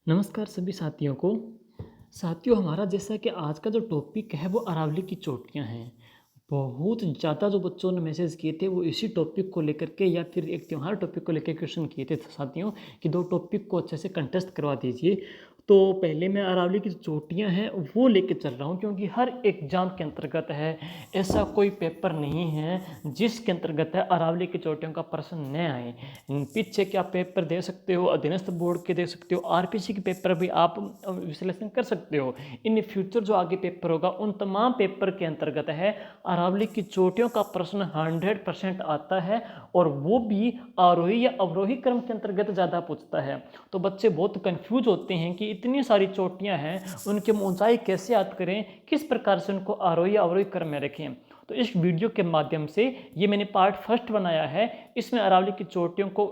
नमस्कार सभी साथियों को। साथियों, हमारा जैसा कि आज का जो टॉपिक है वो अरावली की चोटियाँ हैं। बहुत ज़्यादा जो बच्चों ने मैसेज किए थे वो इसी टॉपिक को लेकर के या फिर एक त्योहार टॉपिक को लेकर क्वेश्चन किए थे साथियों कि दो टॉपिक को अच्छे से कंटेस्ट करवा दीजिए। तो पहले मैं अरावली की जो चोटियाँ हैं वो लेके चल रहा हूँ, क्योंकि हर एग्जाम के अंतर्गत है। ऐसा कोई पेपर नहीं है जिसके अंतर्गत है अरावली की चोटियों का प्रश्न न आए। पीछे के आप पेपर दे सकते हो, अधीनस्थ बोर्ड के दे सकते हो, आरपीसी के पेपर भी आप विश्लेषण कर सकते हो। इन फ्यूचर जो आगे पेपर होगा उन तमाम पेपर के अंतर्गत है अरावली की चोटियों का प्रश्न 100% आता है, और वो भी आरोही या अवरोही क्रम के अंतर्गत ज़्यादा पूछता है। तो बच्चे बहुत कंफ्यूज होते हैं कि इतनी सारी चोटियां हैं, उनकी ऊंचाई कैसे याद करें, किस प्रकार से उनको आरोही या अवरोही क्रम में रखें। तो इस वीडियो के माध्यम से ये मैंने पार्ट फर्स्ट बनाया है। इसमें अरावली की चोटियों को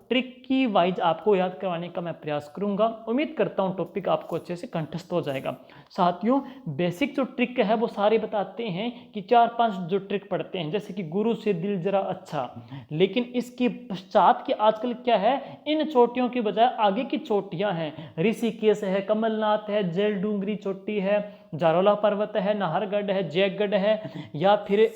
ट्रिक की वाइज आपको याद करवाने का मैं प्रयास करूंगा। उम्मीद करता हूं टॉपिक आपको अच्छे से कंठस्थ हो जाएगा। साथियों, बेसिक जो ट्रिक है वो सारे बताते हैं कि 4-5 जो ट्रिक पढ़ते हैं, जैसे कि गुरु से दिल जरा अच्छा। लेकिन इसके पश्चात की आजकल क्या है, इन चोटियों की बजाय आगे की चोटियां हैं। ऋषिकेश है, कमलनाथ है, जेल डूंगरी चोटी है, जारोला पर्वत है, नाहरगढ़ है, जयगढ़ है, या फिर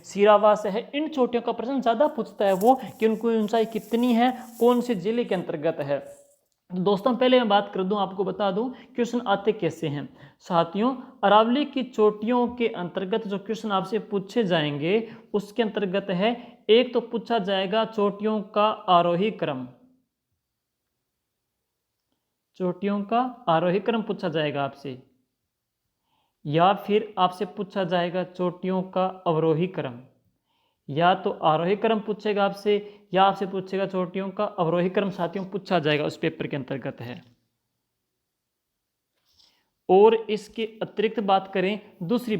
सीरावास है। इन चोटियों का प्रश्न ज़्यादा पूछता है वो कि उनकी ऊंचाई कितनी है, कौन से जिले के अंतर्गत है। तो दोस्तों, पहले मैं बात कर दूं, आपको बता दूं क्वेश्चन आते कैसे हैं। साथियों, अरावली की चोटियों के अंतर्गत जो क्वेश्चन आपसे पूछे जाएंगे उसके अंतर्गत है, एक तो पूछा जाएगा चोटियों का आरोही क्रम। चोटियों का आरोही क्रम पूछा जाएगा आपसे, या फिर आपसे पूछा जाएगा चोटियों का अवरोही क्रम। या तो आरोही क्रम पूछेगा आपसे, या आपसे पूछेगा चोटियों का अवरोही क्रम। साथियों, पूछा जाएगा उस पेपर के अंतर्गत है। और इसके अतिरिक्त बात करें, दूसरी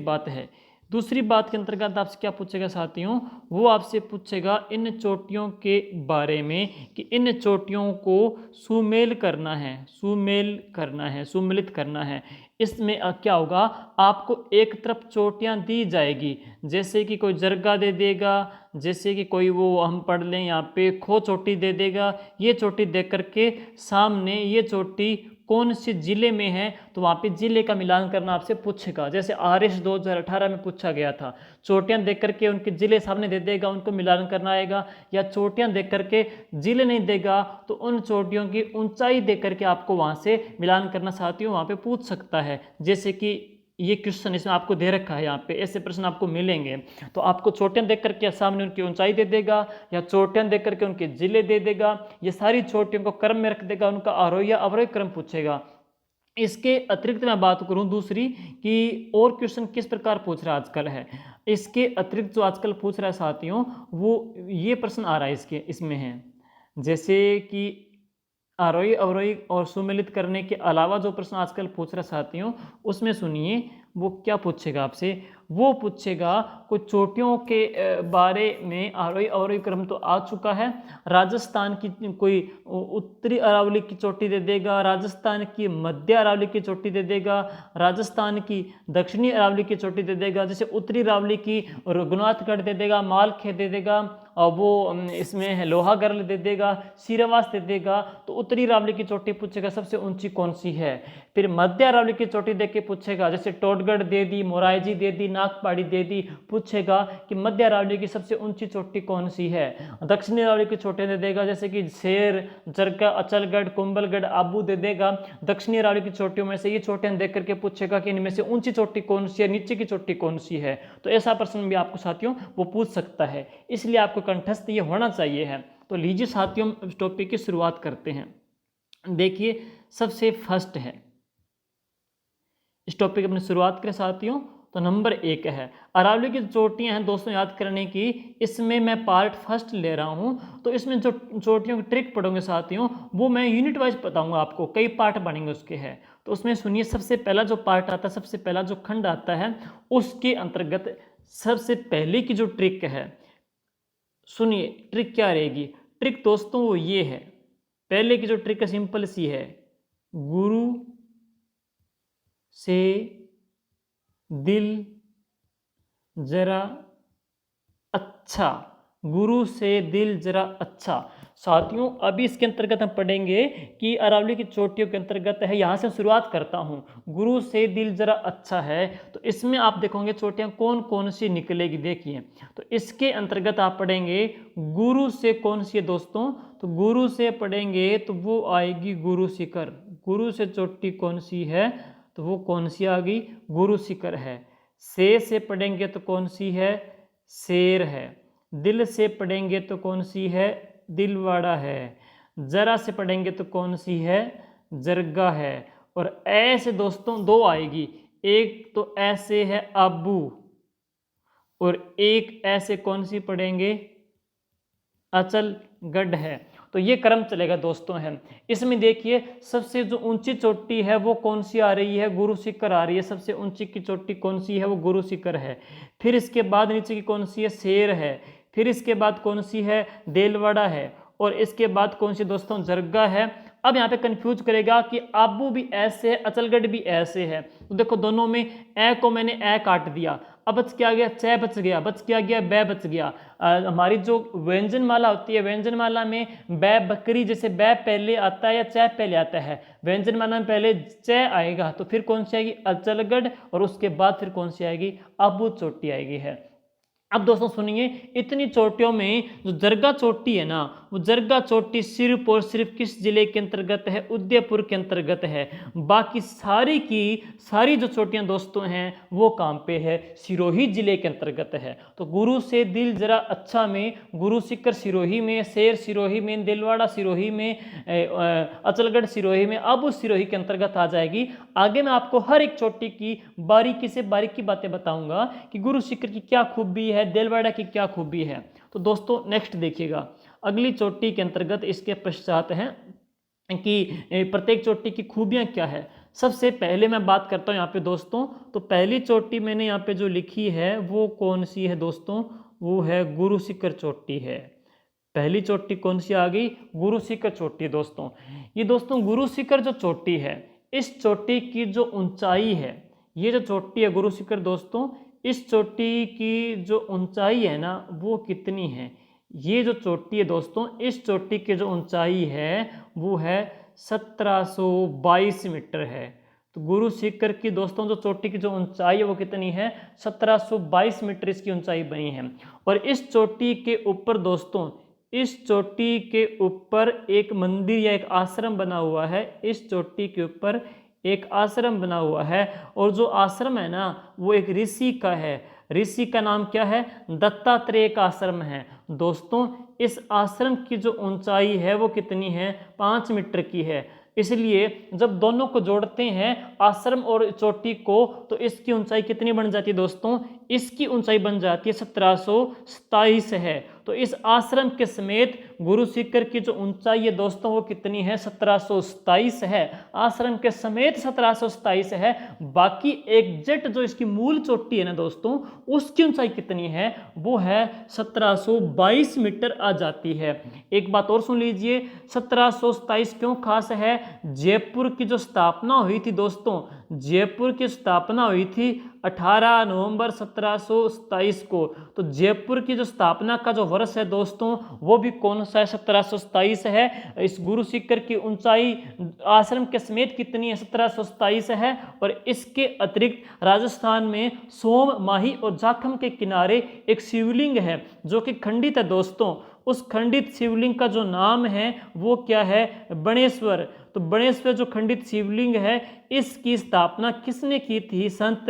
बात के अंतर्गत आपसे क्या पूछेगा साथियों, वो आपसे पूछेगा इन चोटियों के बारे में कि इन चोटियों को सुमेल करना है, सुमेलित करना है। इसमें क्या होगा, आपको एक तरफ चोटियां दी जाएगी, जैसे कि कोई जरगा दे देगा, जैसे कि कोई वो हम पढ़ लें यहाँ पे खो चोटी दे देगा। ये चोटी दे करके सामने ये चोटी कौन से जिले में है, तो वहाँ पे जिले का मिलान करना आपसे पूछेगा। जैसे आरएस 2018 में पूछा गया था, चोटियां देख करके उनके जिले सामने दे देगा, उनको मिलान करना आएगा। या चोटियां देख करके जिले नहीं देगा तो उन चोटियों की ऊंचाई देख करके आपको वहाँ से मिलान करना साथियों वहाँ पे पूछ सकता है। जैसे कि ये क्वेश्चन इसमें आपको दे रखा है, यहाँ पे ऐसे प्रश्न आपको मिलेंगे। तो आपको चोटियां देख करके सामने उनकी ऊंचाई दे देगा, या चोटियां देख करके उनके जिले दे देगा। ये सारी चोटियों को क्रम में रख देगा, उनका आरोही या अवरोही क्रम पूछेगा। इसके अतिरिक्त मैं बात करूं दूसरी कि और क्वेश्चन किस प्रकार पूछ रहा है आजकल है। इसके अतिरिक्त जो आजकल पूछ रहा है साथियों, वो ये प्रश्न आ रहा है इसमें है, जैसे कि आरोही अवरोही और सुमेलित करने के अलावा जो प्रश्न आजकल पूछ रहा साथियों, उसमें सुनिए वो क्या पूछेगा आपसे। वो पूछेगा कुछ चोटियों के बारे में। आरोही अवरोही क्रम तो आ चुका है। राजस्थान की कोई उत्तरी अरावली की चोटी दे देगा, राजस्थान की मध्य अरावली की चोटी दे देगा, राजस्थान की दक्षिणी अरावली की चोटी दे देगा। जैसे उत्तरी अरावली की रघुनाथगढ़ दे देगा, मालखेत दे देगा, और वो इसमें है लोहागढ़ दे देगा, सीरावास दे देगा। तो उत्तरी अरावली की चोटी पूछेगा सबसे ऊंची कौन सी है। फिर मध्य अरावली की चोटी देख के पूछेगा, जैसे टोटगढ़ दे दी, मोराइजी दे दी, नागपाड़ी दे दी, पूछेगा कि मध्य अरावली की सबसे ऊंची चोटी कौन सी है। दक्षिणी अरावली की चोटी दे देगा, जैसे कि शेर, जरगा, अचलगढ़, कुंभलगढ़, आबू दे देगा। दक्षिणी अरावली की चोटियों में से ये चोटियां देख करके पूछेगा कि इनमें से ऊंची चोटी कौन सी है, नीचे की चोटी कौन सी है। तो ऐसा प्रश्न भी आपको साथियों वो पूछ सकता है, इसलिए आपको कंठस्थ ये होना चाहिए है। तो लीजिए साथियों, इस टॉपिक की शुरुआत करते हैं। देखिए, सबसे फर्स्ट है इस टॉपिक अपनी शुरुआत करें साथियों, तो नंबर 1 है अरावली की चोटियां हैं दोस्तों याद करने की। इसमें मैं पार्ट फर्स्ट ले रहा हूं, तो इसमें जो चोटियों की ट्रिक पढ़ोगे साथियों वो मैं यूनिट वाइज बताऊंगा आपको, कई पार्ट बनेंगे उसके है। तो उसमें सुनिए, सबसे पहला जो पार्ट आता है, सबसे पहला जो खंड आता है, उसके अंतर्गत सबसे पहले की जो ट्रिक है, सुनिए ट्रिक क्या रहेगी। ट्रिक दोस्तों वो ये है, पहले की जो ट्रिक है सिंपल सी है, गुरु से दिल जरा अच्छा। गुरु से दिल जरा अच्छा। साथियों अभी इसके अंतर्गत हम पढ़ेंगे कि अरावली की चोटियों के अंतर्गत है। यहाँ से शुरुआत करता हूँ, गुरु से दिल जरा अच्छा है। तो इसमें आप देखोगे चोटियाँ कौन कौन सी निकलेगी। देखिए तो इसके अंतर्गत आप पढ़ेंगे गुरु से कौन सी है दोस्तों, तो गुरु से पढ़ेंगे तो वो आएगी गुरु शिखर। गुरु से चोटी कौन सी है, तो वो कौन सी आ गई, गुरु शिखर है। से पढ़ेंगे तो कौन सी है, शेर है। दिल से पढ़ेंगे तो कौन सी है, दिलवाड़ा है। जरा से पढ़ेंगे तो कौन सी है, जरगा है। और ऐसे दोस्तों दो आएगी, एक तो ऐसे है अबू, और एक ऐसे कौन सी पढ़ेंगे, अचलगढ़ है। तो ये क्रम चलेगा दोस्तों है। इसमें देखिए सबसे जो ऊंची चोटी है वो कौन सी आ रही है, गुरु शिखर आ रही है। सबसे ऊंची की चोटी कौन सी है, वो गुरु शिखर है। फिर इसके बाद नीचे की कौन सी है, शेर है। फिर इसके बाद कौन सी है, देलवाड़ा है। और इसके बाद कौन सी दोस्तों, जरगा है। अब यहाँ पे कंफ्यूज करेगा कि आबू भी ऐसे है, अचलगढ़ भी ऐसे है। तो देखो दोनों में ए को मैंने ए काट दिया, अब बच क्या गया, च बच गया, बच क्या गया, बै बच गया। हमारी जो व्यंजन माला होती है, व्यंजन माला में बै बकरी, जैसे बै पहले आता है या च पहले आता है, व्यंजन माला में पहले च आएगा तो फिर कौन सी आएगी, अचलगढ़। और उसके बाद फिर कौन सी आएगी, आबू चोटी आएगी है। अब दोस्तों सुनिए, इतनी चोटियों में जो जरगा चोटी है ना, वो जरगा चोटी सिर्फ और सिर्फ किस जिले के अंतर्गत है, उदयपुर के अंतर्गत है। बाकी सारी की सारी जो चोटियां दोस्तों हैं वो कहाँ पे है, सिरोही जिले के अंतर्गत है। तो गुरु से दिल जरा अच्छा में गुरु शिखर सिरोही में, शेर सिरोही में, दिलवाड़ा सिरोही में, अचलगढ़ सिरोही में, अब उस सिरोही के अंतर्गत आ जाएगी। आगे मैं आपको हर एक चोटी की बारीकी से बारीकी बातें बताऊंगा कि गुरु शिखर की क्या खूबी है, दिलवाड़ा की क्या खूबी है। तो दोस्तों नेक्स्ट देखिएगा, अगली चोटी के अंतर्गत इसके पश्चात है कि प्रत्येक चोटी की खूबियां क्या है। सबसे पहले मैं बात करता हूं यहाँ पे दोस्तों, तो पहली चोटी मैंने यहाँ पे जो लिखी है वो कौन सी है दोस्तों, वो है गुरु शिखर चोटी है। पहली चोटी कौन सी आ गई, गुरु शिखर चोटी। दोस्तों ये दोस्तों गुरु शिखर जो चोटी है, इस चोटी की जो ऊंचाई है, ये जो चोटी है गुरु शिखर दोस्तों, इस चोटी की जो ऊंचाई है ना वो कितनी है, ये जो चोटी है दोस्तों, इस चोटी की जो ऊंचाई है वो है 1722 मीटर है। तो गुरु शिखर की दोस्तों जो चोटी की जो ऊंचाई है वो कितनी है, 1722 मीटर इसकी ऊंचाई बनी है। और इस चोटी के ऊपर दोस्तों, इस चोटी के ऊपर एक मंदिर या एक आश्रम बना हुआ है। इस चोटी के ऊपर एक आश्रम बना हुआ है, और जो आश्रम है ना वो एक ऋषि का है। ऋषि का नाम क्या है, दत्तात्रेय का आश्रम है। दोस्तों इस आश्रम की जो ऊंचाई है वो कितनी है, 5 मीटर की है। इसलिए जब दोनों को जोड़ते हैं आश्रम और चोटी को, तो इसकी ऊंचाई कितनी बन जाती है दोस्तों, इसकी ऊंचाई बन जाती है 1727 है। तो इस आश्रम के समेत गुरु शिखर की जो ऊंचाई है दोस्तों वो कितनी है, 1727 है। आश्रम के समेत 1727 है। बाकी एग्जैक्ट जो इसकी मूल चोटी है ना दोस्तों, उसकी ऊंचाई कितनी है, वो है 1722 मीटर आ जाती है। एक बात और सुन लीजिए, 1727 क्यों खास है, जयपुर की जो स्थापना हुई थी दोस्तों, जयपुर की स्थापना हुई थी 18 नवंबर 1727 को। तो जयपुर की जो स्थापना का जो वर्ष है दोस्तों वो भी कौन सा है, 1727 है। इस गुरु शिखर की ऊंचाई आश्रम के समेत कितनी है, 1727 है। और इसके अतिरिक्त राजस्थान में सोम, माही और जाखम के किनारे एक शिवलिंग है जो कि खंडित है दोस्तों। उस खंडित शिवलिंग का जो नाम है वो क्या है, बणेश्वर। तो बणेश्वर जो खंडित शिवलिंग है, इसकी स्थापना किसने की थी, संत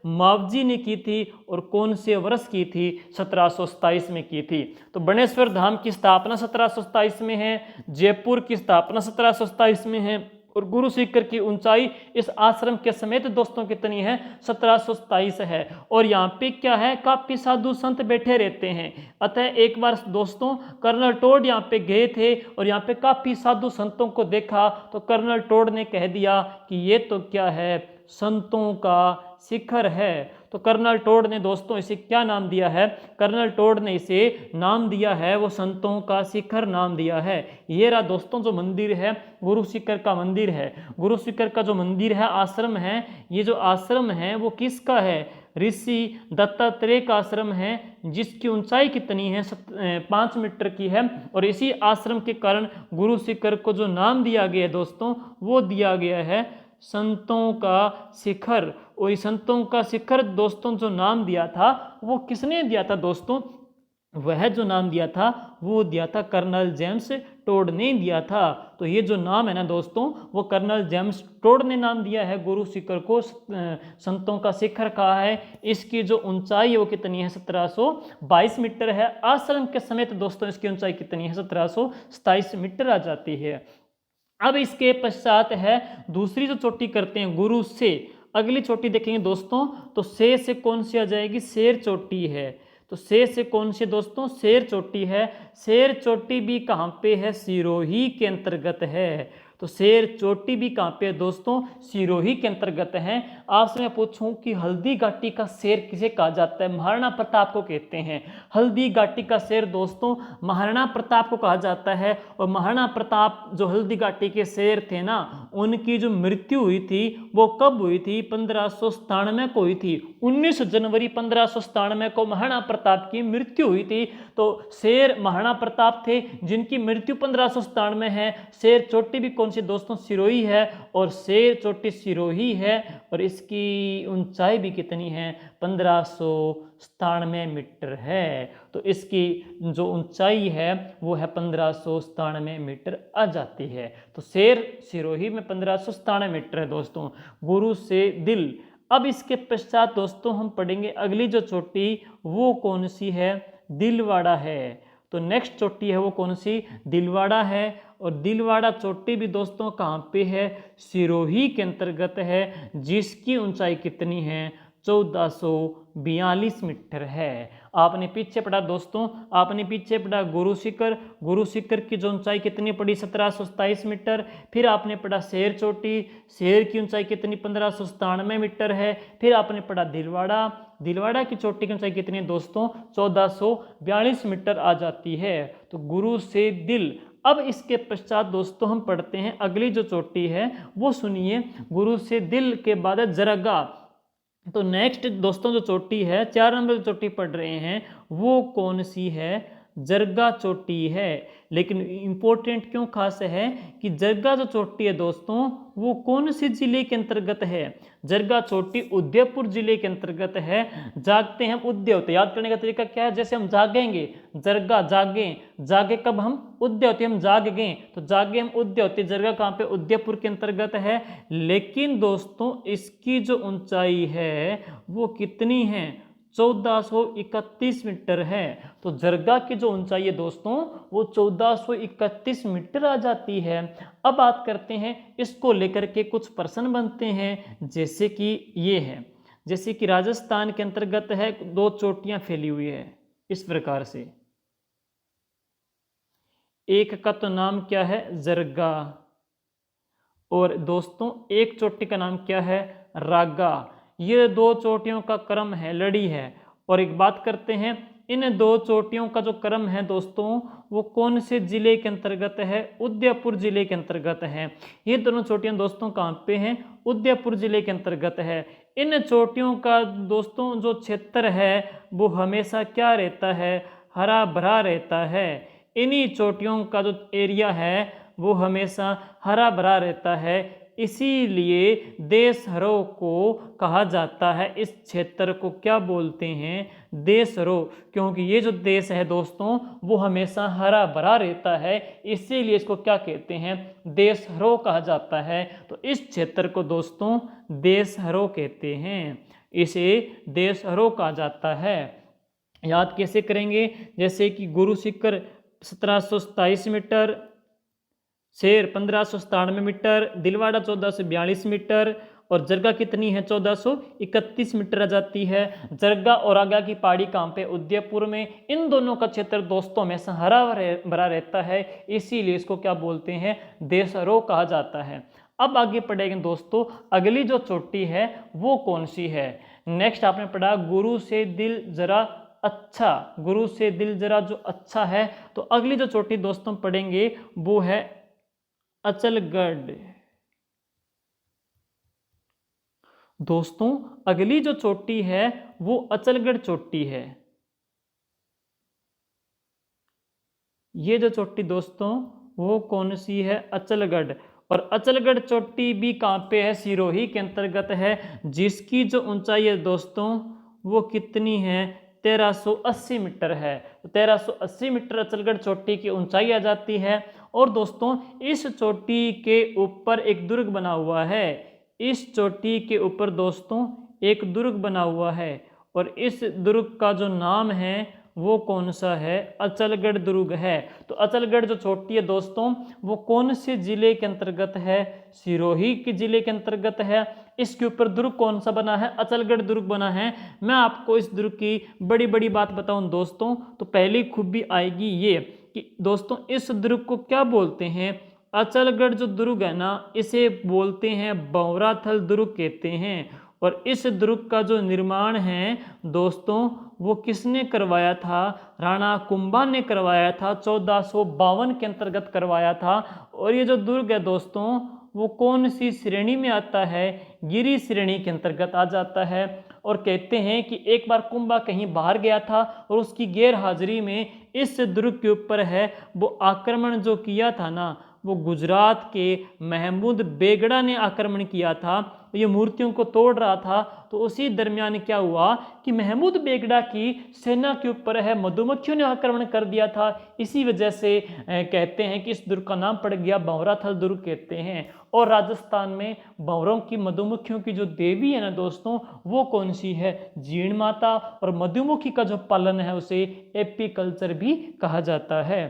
मावजी ने की थी। और कौन से वर्ष की थी, 1727 में की थी। तो बणेश्वर धाम की स्थापना 1727 में है, जयपुर की स्थापना 1727 में है, और गुरु शिखर की ऊंचाई इस आश्रम के समेत दोस्तों कितनी है, 1727 है। और यहाँ पे क्या है, काफी साधु संत बैठे रहते हैं। अतः एक बार दोस्तों कर्नल टोड यहाँ पे गए थे और यहाँ पे काफी साधु संतों को देखा, तो कर्नल टोड ने कह दिया कि ये तो क्या है, संतों का शिखर है। तो कर्नल टोड ने दोस्तों इसे क्या नाम दिया है, कर्नल टोड ने इसे नाम दिया है, वो संतों का शिखर नाम दिया है। ये रहा दोस्तों जो मंदिर है, गुरु शिखर का मंदिर है। गुरु शिखर का जो मंदिर है, आश्रम है, ये जो आश्रम है वो किसका है, ऋषि दत्तात्रेय का आश्रम है जिसकी ऊंचाई कितनी है 5 मीटर की है। और इसी आश्रम के कारण गुरु शिखर को जो नाम दिया गया है दोस्तों वो दिया गया है संतों का शिखर। और इस संतों का शिखर दोस्तों जो नाम दिया था वो किसने दिया था दोस्तों, वह जो नाम दिया था वो दिया था कर्नल जेम्स टोड ने दिया था। तो ये जो नाम है ना दोस्तों वो कर्नल जेम्स टोड ने नाम दिया है गुरु शिखर को, संतों का शिखर कहा है। इसकी जो ऊंचाई है वो कितनी है 1722 मीटर है। आश्रम के समेत दोस्तों इसकी ऊंचाई कितनी है 1727 मीटर आ जाती है। अब इसके पश्चात है दूसरी जो चोटी करते हैं गुरु से, अगली चोटी देखेंगे दोस्तों तो से कौन सी आ जाएगी, शेर चोटी है। तो से कौन सी दोस्तों, शेर चोटी है। शेर चोटी भी कहाँ पे है, सिरोही के अंतर्गत है। तो शेर चोटी भी कहाँ पे है दोस्तों, सिरोही के अंतर्गत है। आपसे मैं पूछूं कि हल्दी घाटी का शेर किसे कहा जाता है, महाराणा प्रताप को कहते हैं। हल्दी घाटी का शेर दोस्तों महाराणा प्रताप को कहा जाता है। और महाराणा प्रताप जो हल्दी घाटी के शेर थे ना, उनकी जो मृत्यु हुई थी वो कब हुई थी, 1597 को हुई थी। 19 जनवरी 1597 को महाराणा प्रताप की मृत्यु हुई थी। तो शेर महाराणा प्रताप थे जिनकी मृत्यु 1597 है। शेर चोटी भी कौन सी दोस्तों, सिरोही है। और शेर चोटी सिरोही है और इसकी ऊंचाई भी कितनी है 1597 मीटर है। तो इसकी जो ऊंचाई है वो है 1597 मीटर आ जाती है। तो शेर सिरोही में 1597 मीटर है दोस्तों। गुरु से दिल। अब इसके पश्चात दोस्तों हम पढ़ेंगे अगली जो चोटी वो कौन सी है, दिलवाड़ा है। तो नेक्स्ट चोटी है वो कौन सी, दिलवाड़ा है। और दिलवाड़ा चोटी भी दोस्तों कहाँ पे है, सिरोही के अंतर्गत है, जिसकी ऊंचाई कितनी है 1442 मीटर है। आपने पीछे पढ़ा दोस्तों, आपने पीछे पढ़ा गुरु शिखर। गुरु शिखर की जो ऊंचाई कितनी पड़ी 1727 मीटर। फिर आपने पढ़ा शेर चोटी, शेर की ऊंचाई कितनी 1597 मीटर है। फिर आपने पढ़ा दिलवाड़ा, दिलवाड़ा की चोटी की ऊंचाई कितनी है दोस्तों 1442 मीटर आ जाती है। तो गुरु से दिल। अब इसके पश्चात दोस्तों हम पढ़ते हैं अगली जो चोटी है वो सुनिए, गुरु से दिल के बाद जरगा। तो नेक्स्ट दोस्तों जो चोटी है 4 नंबर चोटी पढ़ रहे हैं वो कौन सी है, जरगा चोटी है। लेकिन इंपॉर्टेंट क्यों खास है कि जरगा जो चोटी है दोस्तों वो कौन से जिले के अंतर्गत है, जरगा चोटी उदयपुर जिले के अंतर्गत है। जागते हैं उदय होते, याद करने का तरीका क्या है, जैसे हम जागेंगे जरगा जागे, जागे कब हम उदय होते हम जाग गए, तो जागे हम उदय होते, जरगा कहाँ पे उदयपुर के अंतर्गत है। लेकिन दोस्तों इसकी जो ऊंचाई है वो कितनी है 1431 मीटर है। तो जरगा की जो ऊंचाई है दोस्तों वो 1431 मीटर आ जाती है। अब बात करते हैं इसको लेकर के कुछ प्रश्न बनते हैं, जैसे कि ये है, जैसे कि राजस्थान के अंतर्गत है 2 चोटियां फैली हुई है इस प्रकार से। एक का तो नाम क्या है जरगा, और दोस्तों एक चोटी का नाम क्या है रागा। ये 2 चोटियों का क्रम है, लड़ी है। और एक बात करते हैं इन 2 चोटियों का जो क्रम है दोस्तों वो कौन से जिले के अंतर्गत है, उदयपुर जिले के अंतर्गत है। ये दोनों चोटियां दोस्तों कहाँ पे हैं, उदयपुर जिले के अंतर्गत है। इन चोटियों का दोस्तों जो क्षेत्र है वो हमेशा क्या रहता है, हरा भरा रहता है। इन्हीं चोटियों का जो एरिया है वो हमेशा हरा भरा रहता है, इसीलिए देशहरों को कहा जाता है। इस क्षेत्र को क्या बोलते हैं, देशहरों, क्योंकि ये जो देश है दोस्तों वो हमेशा हरा भरा रहता है, इसीलिए इसको क्या कहते हैं, देशहरों कहा जाता है। तो इस क्षेत्र को दोस्तों देशहरों कहते हैं, इसे देशहरों कहा जाता है। याद कैसे करेंगे, जैसे कि गुरु शिखर 1727 मीटर, शेर 1597 मीटर, दिलवाड़ा 1442 मीटर, और जरगा कितनी है 1431 मीटर आ जाती है। जरगा और आगा की पहाड़ी कहाँ पे, उदयपुर में। इन दोनों का क्षेत्र दोस्तों हमेशा हरा भरा रहता है, इसीलिए इसको क्या बोलते हैं, देशहरों कहा जाता है। अब आगे पढ़ेंगे दोस्तों अगली जो चोटी है वो कौन सी है। नेक्स्ट आपने पढ़ा गुरु से दिल जरा अच्छा, गुरु से दिल जरा जो अच्छा है। तो अगली जो चोटी दोस्तों पढ़ेंगे वो है अचलगढ़। दोस्तों अगली जो चोटी है वो अचलगढ़ चोटी है। ये जो चोटी दोस्तों वो कौन सी है? अचलगढ़। और अचलगढ़ चोटी भी कहाँ पे है? सिरोही के अंतर्गत है, जिसकी जो ऊंचाई है दोस्तों वो कितनी है? 1380 मीटर है। तो 1380 मीटर अचलगढ़ चोटी की ऊंचाई आ जाती है। और दोस्तों इस चोटी के ऊपर एक दुर्ग बना हुआ है। इस चोटी के ऊपर दोस्तों एक दुर्ग बना हुआ है, और इस दुर्ग का जो नाम है वो कौन सा है? अचलगढ़ दुर्ग है। तो अचलगढ़ जो चोटी है दोस्तों वो कौन से जिले के अंतर्गत है? सिरोही के जिले के अंतर्गत है। इसके ऊपर दुर्ग कौन सा बना है? अचलगढ़ दुर्ग बना है। मैं आपको इस दुर्ग की बड़ी बड़ी बात बताऊं दोस्तों, तो पहली खूबी आएगी ये कि दोस्तों इस दुर्ग को क्या बोलते हैं? अचलगढ़ जो दुर्ग है ना, इसे बोलते हैं बौराथल दुर्ग कहते हैं। और इस दुर्ग का जो निर्माण है दोस्तों वो किसने करवाया था? राणा कुंभा ने करवाया था। 1452 के अंतर्गत करवाया था। और ये जो दुर्ग है दोस्तों वो कौन सी श्रेणी में आता है? गिरी श्रेणी के अंतर्गत आ जाता है। और कहते हैं कि एक बार कुंभा कहीं बाहर गया था और उसकी गैर हाजिरी में इस दुर्ग के ऊपर है वो आक्रमण जो किया था ना, वो गुजरात के महमूद बेगड़ा ने आक्रमण किया था। ये मूर्तियों को तोड़ रहा था। तो उसी दरमियान क्या हुआ कि महमूद बेगड़ा की सेना के ऊपर है मधुमक्खियों ने आक्रमण कर दिया था। इसी वजह से कहते हैं कि इस दुर्ग का नाम पड़ गया बौराथल दुर्ग कहते हैं। और राजस्थान में भंवरों की मधुमक्खियों की जो देवी है ना दोस्तों वो कौन सी है? जीण माता। और मधुमक्खी का जो पालन है उसे एपीकल्चर भी कहा जाता है।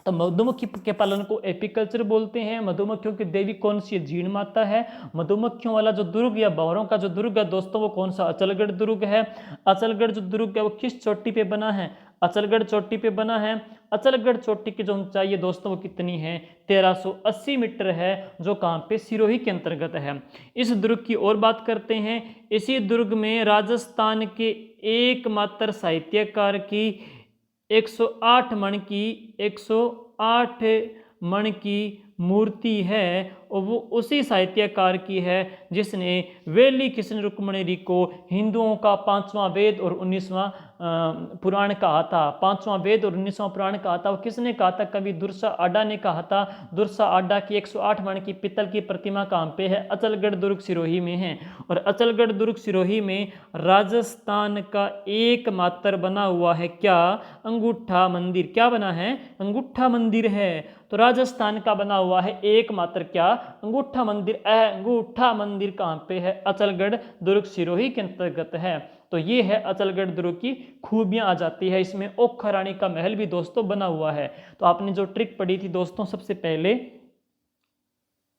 तो मधुमक्खी के पालन को एपीकल्चर बोलते हैं। मधुमक्खियों की देवी कौन सी? जीण माता है। मधुमक्खियों वाला जो दुर्ग या भंवरों का जो दुर्ग है दोस्तों वो कौन सा? अचलगढ़ दुर्ग है। अचलगढ़ जो दुर्ग है वो किस चोटी पे बना है? अचलगढ़ चोटी पे बना है। अचलगढ़ चोटी की जो ऊंचाई है दोस्तों वो कितनी है? 1380 मीटर है, जो कहाँ पे? सिरोही के अंतर्गत है। इस दुर्ग की और बात करते हैं। इसी दुर्ग में राजस्थान के एकमात्र साहित्यकार की 108 मण की 108 मण की मूर्ति है। और वो उसी साहित्यकार की है जिसने वेली कृष्ण रुक्मणी को हिंदुओं का 5वां वेद और 19वां पुराण कहा था। 5वां वेद और 19वां पुराण कहा था। वो किसने कहा था? कवि दुर्सा आडा ने कहा था। दुर्सा आडा की 108 मण की पित्तल की प्रतिमा कहाँ पे है? अचलगढ़ दुर्ग सिरोही में है। और अचलगढ़ दुर्ग सिरोही में राजस्थान का एकमात्र बना हुआ है क्या? अंगूठा मंदिर। क्या बना है? अंगूठा मंदिर है। तो राजस्थान का बना हुआ है एकमात्र क्या? अंगूठा मंदिर। अंगूठा मंदिर कहाँ पे है? अचलगढ़ दुर्ग सिरोही के अंतर्गत है। तो ये है अचलगढ़ दुर्ग की खूबियां आ जाती है। इसमें ओखा रानी का महल भी दोस्तों बना हुआ है। तो आपने जो ट्रिक पढ़ी थी दोस्तों, सबसे पहले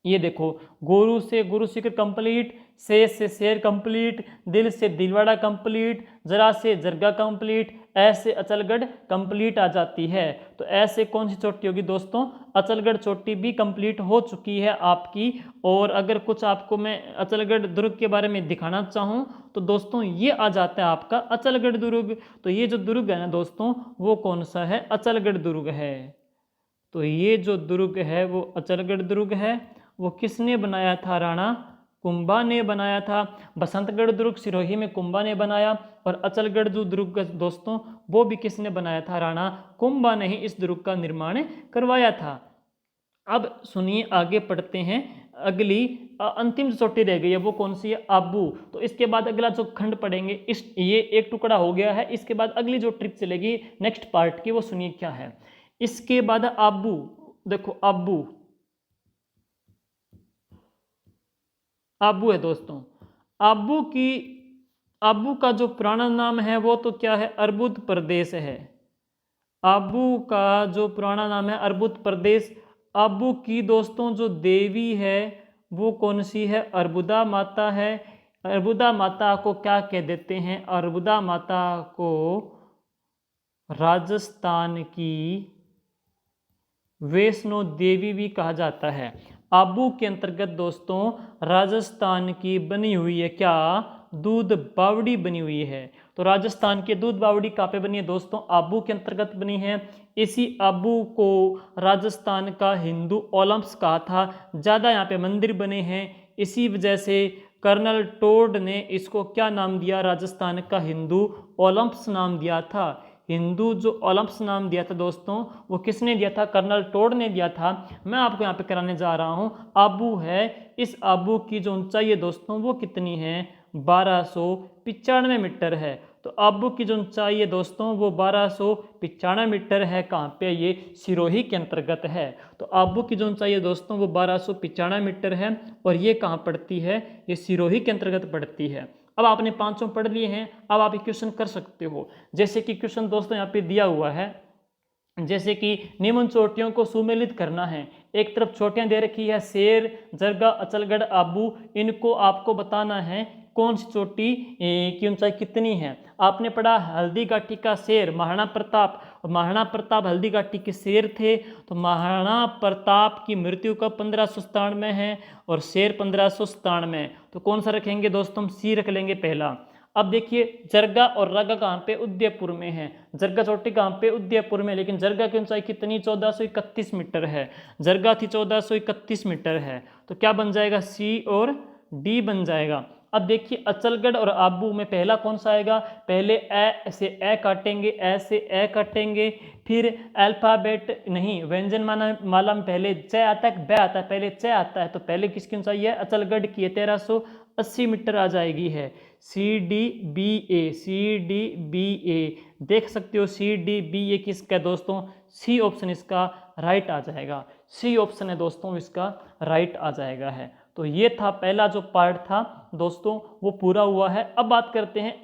ये देखो, गुरु से गुरु शिखर कंप्लीट, शेर से शेर कंप्लीट, दिल से दिलवाड़ा कंप्लीट, जरा से जरगा कंप्लीट, ऐसे अचलगढ़ कंप्लीट आ जाती है। तो ऐसे कौन सी चोटी होगी दोस्तों? अचलगढ़ चोटी भी कंप्लीट हो चुकी है आपकी। और अगर कुछ आपको मैं अचलगढ़ दुर्ग के बारे में दिखाना चाहूँ तो दोस्तों ये आ जाता है आपका अचलगढ़ दुर्ग। तो ये जो दुर्ग है ना दोस्तों वो कौन सा है? अचलगढ़ दुर्ग है। तो ये जो दुर्ग है वो अचलगढ़ दुर्ग है। वो किसने बनाया था? राणा कुंभा ने बनाया था। बसंतगढ़ दुर्ग सिरोही में कुंभा ने बनाया। और अचलगढ़ जो दुर्ग दोस्तों वो भी किसने बनाया था? राणा कुंभा ने ही इस दुर्ग का निर्माण करवाया था। अब सुनिए, आगे पढ़ते हैं। अगली अंतिम जो चोटी रह गई है वो कौन सी है? आबू। तो इसके बाद अगला जो खंड पढ़ेंगे, इस ये एक टुकड़ा हो गया है। इसके बाद अगली जो ट्रिप चलेगी नेक्स्ट पार्ट की वो सुनिए क्या है। इसके बाद आबू। देखो आबू, आबू है दोस्तों। आबू की आबू का जो पुराना नाम है वो तो क्या है? अर्बुद प्रदेश है। आबू का जो पुराना नाम है अर्बुद प्रदेश। आबू की दोस्तों जो देवी है वो कौन सी है? अर्बुदा माता है। अर्बुदा माता को क्या कह देते हैं? अर्बुदा माता को राजस्थान की वैष्णो देवी भी कहा जाता है। आबू के अंतर्गत दोस्तों राजस्थान की बनी हुई है क्या? दूध बावड़ी बनी हुई है। तो राजस्थान की दूध बावड़ी कहाँ पे बनी है दोस्तों, आबू के अंतर्गत बनी है। इसी आबू को राजस्थान का हिंदू ओलंप्स कहा था, ज़्यादा यहाँ पे मंदिर बने हैं, इसी वजह से कर्नल टोड ने इसको क्या नाम दिया, राजस्थान का हिंदू ओलंप्स नाम दिया था। हिंदू जो ओलंप्स नाम दिया था दोस्तों, वो किसने दिया था, कर्नल टोड ने दिया था। मैं आपको यहाँ पे कराने जा रहा हूँ, आबू है, इस आबू की जो ऊंचाई है दोस्तों वो कितनी है, 1295 मीटर है। तो आबू की जो ऊंचाई है दोस्तों वो 1295 मीटर है। कहाँ पे, ये सिरोही के अंतर्गत है। तो आबू की जो ऊंचाई है दोस्तों वो 1295 मीटर है और ये कहाँ पड़ती है, ये सिरोही के अंतर्गत पड़ती है। अब आपने पांचों पढ़ लिए हैं, अब आप क्वेश्चन कर सकते हो। जैसे कि क्वेश्चन दोस्तों यहाँ पे दिया हुआ है, जैसे कि निम्न चोटियों को सुमेलित करना है। एक तरफ चोटियां दे रखी है, शेर, जरगा, अचलगढ़, आबू, इनको आपको बताना है कौन सी चोटी की ऊंचाई कितनी है। आपने पढ़ा हल्दी घाटी का शेर महाराणा प्रताप, महाराणा प्रताप हल्दी घाटी के शेर थे। तो महाराणा प्रताप की मृत्यु कब 1597 में है और शेर 1597। तो कौन सा रखेंगे दोस्तों, हम सी रख लेंगे पहला। अब देखिए जरगा और रगा कहाँ पे, उदयपुर में है। जरगा चोटी कहाँ पे, उदयपुर में, लेकिन जरगा की ऊंचाई कितनी, 1431 मीटर है। जरगा थी 1431 मीटर है। तो क्या बन जाएगा, सी और डी बन जाएगा। अब देखिए अचलगढ़ और आबू में पहला कौन सा आएगा, पहले ए से ए काटेंगे, ए से ए काटेंगे, फिर अल्फाबेट नहीं व्यंजन माला में पहले च आता है, ब आता है, पहले च आता है। तो पहले किसकी ऊंचाई है, अचलगढ़ की है, 1380 मीटर आ जाएगी है। सी डी बी ए, सी डी बी ए देख सकते हो, सी डी बी ए किसका है दोस्तों, सी ऑप्शन इसका राइट आ जाएगा। सी ऑप्शन है दोस्तों इसका राइट आ जाएगा है। तो ये था पहला जो पार्ट था दोस्तों, वो पूरा हुआ है। अब बात करते हैं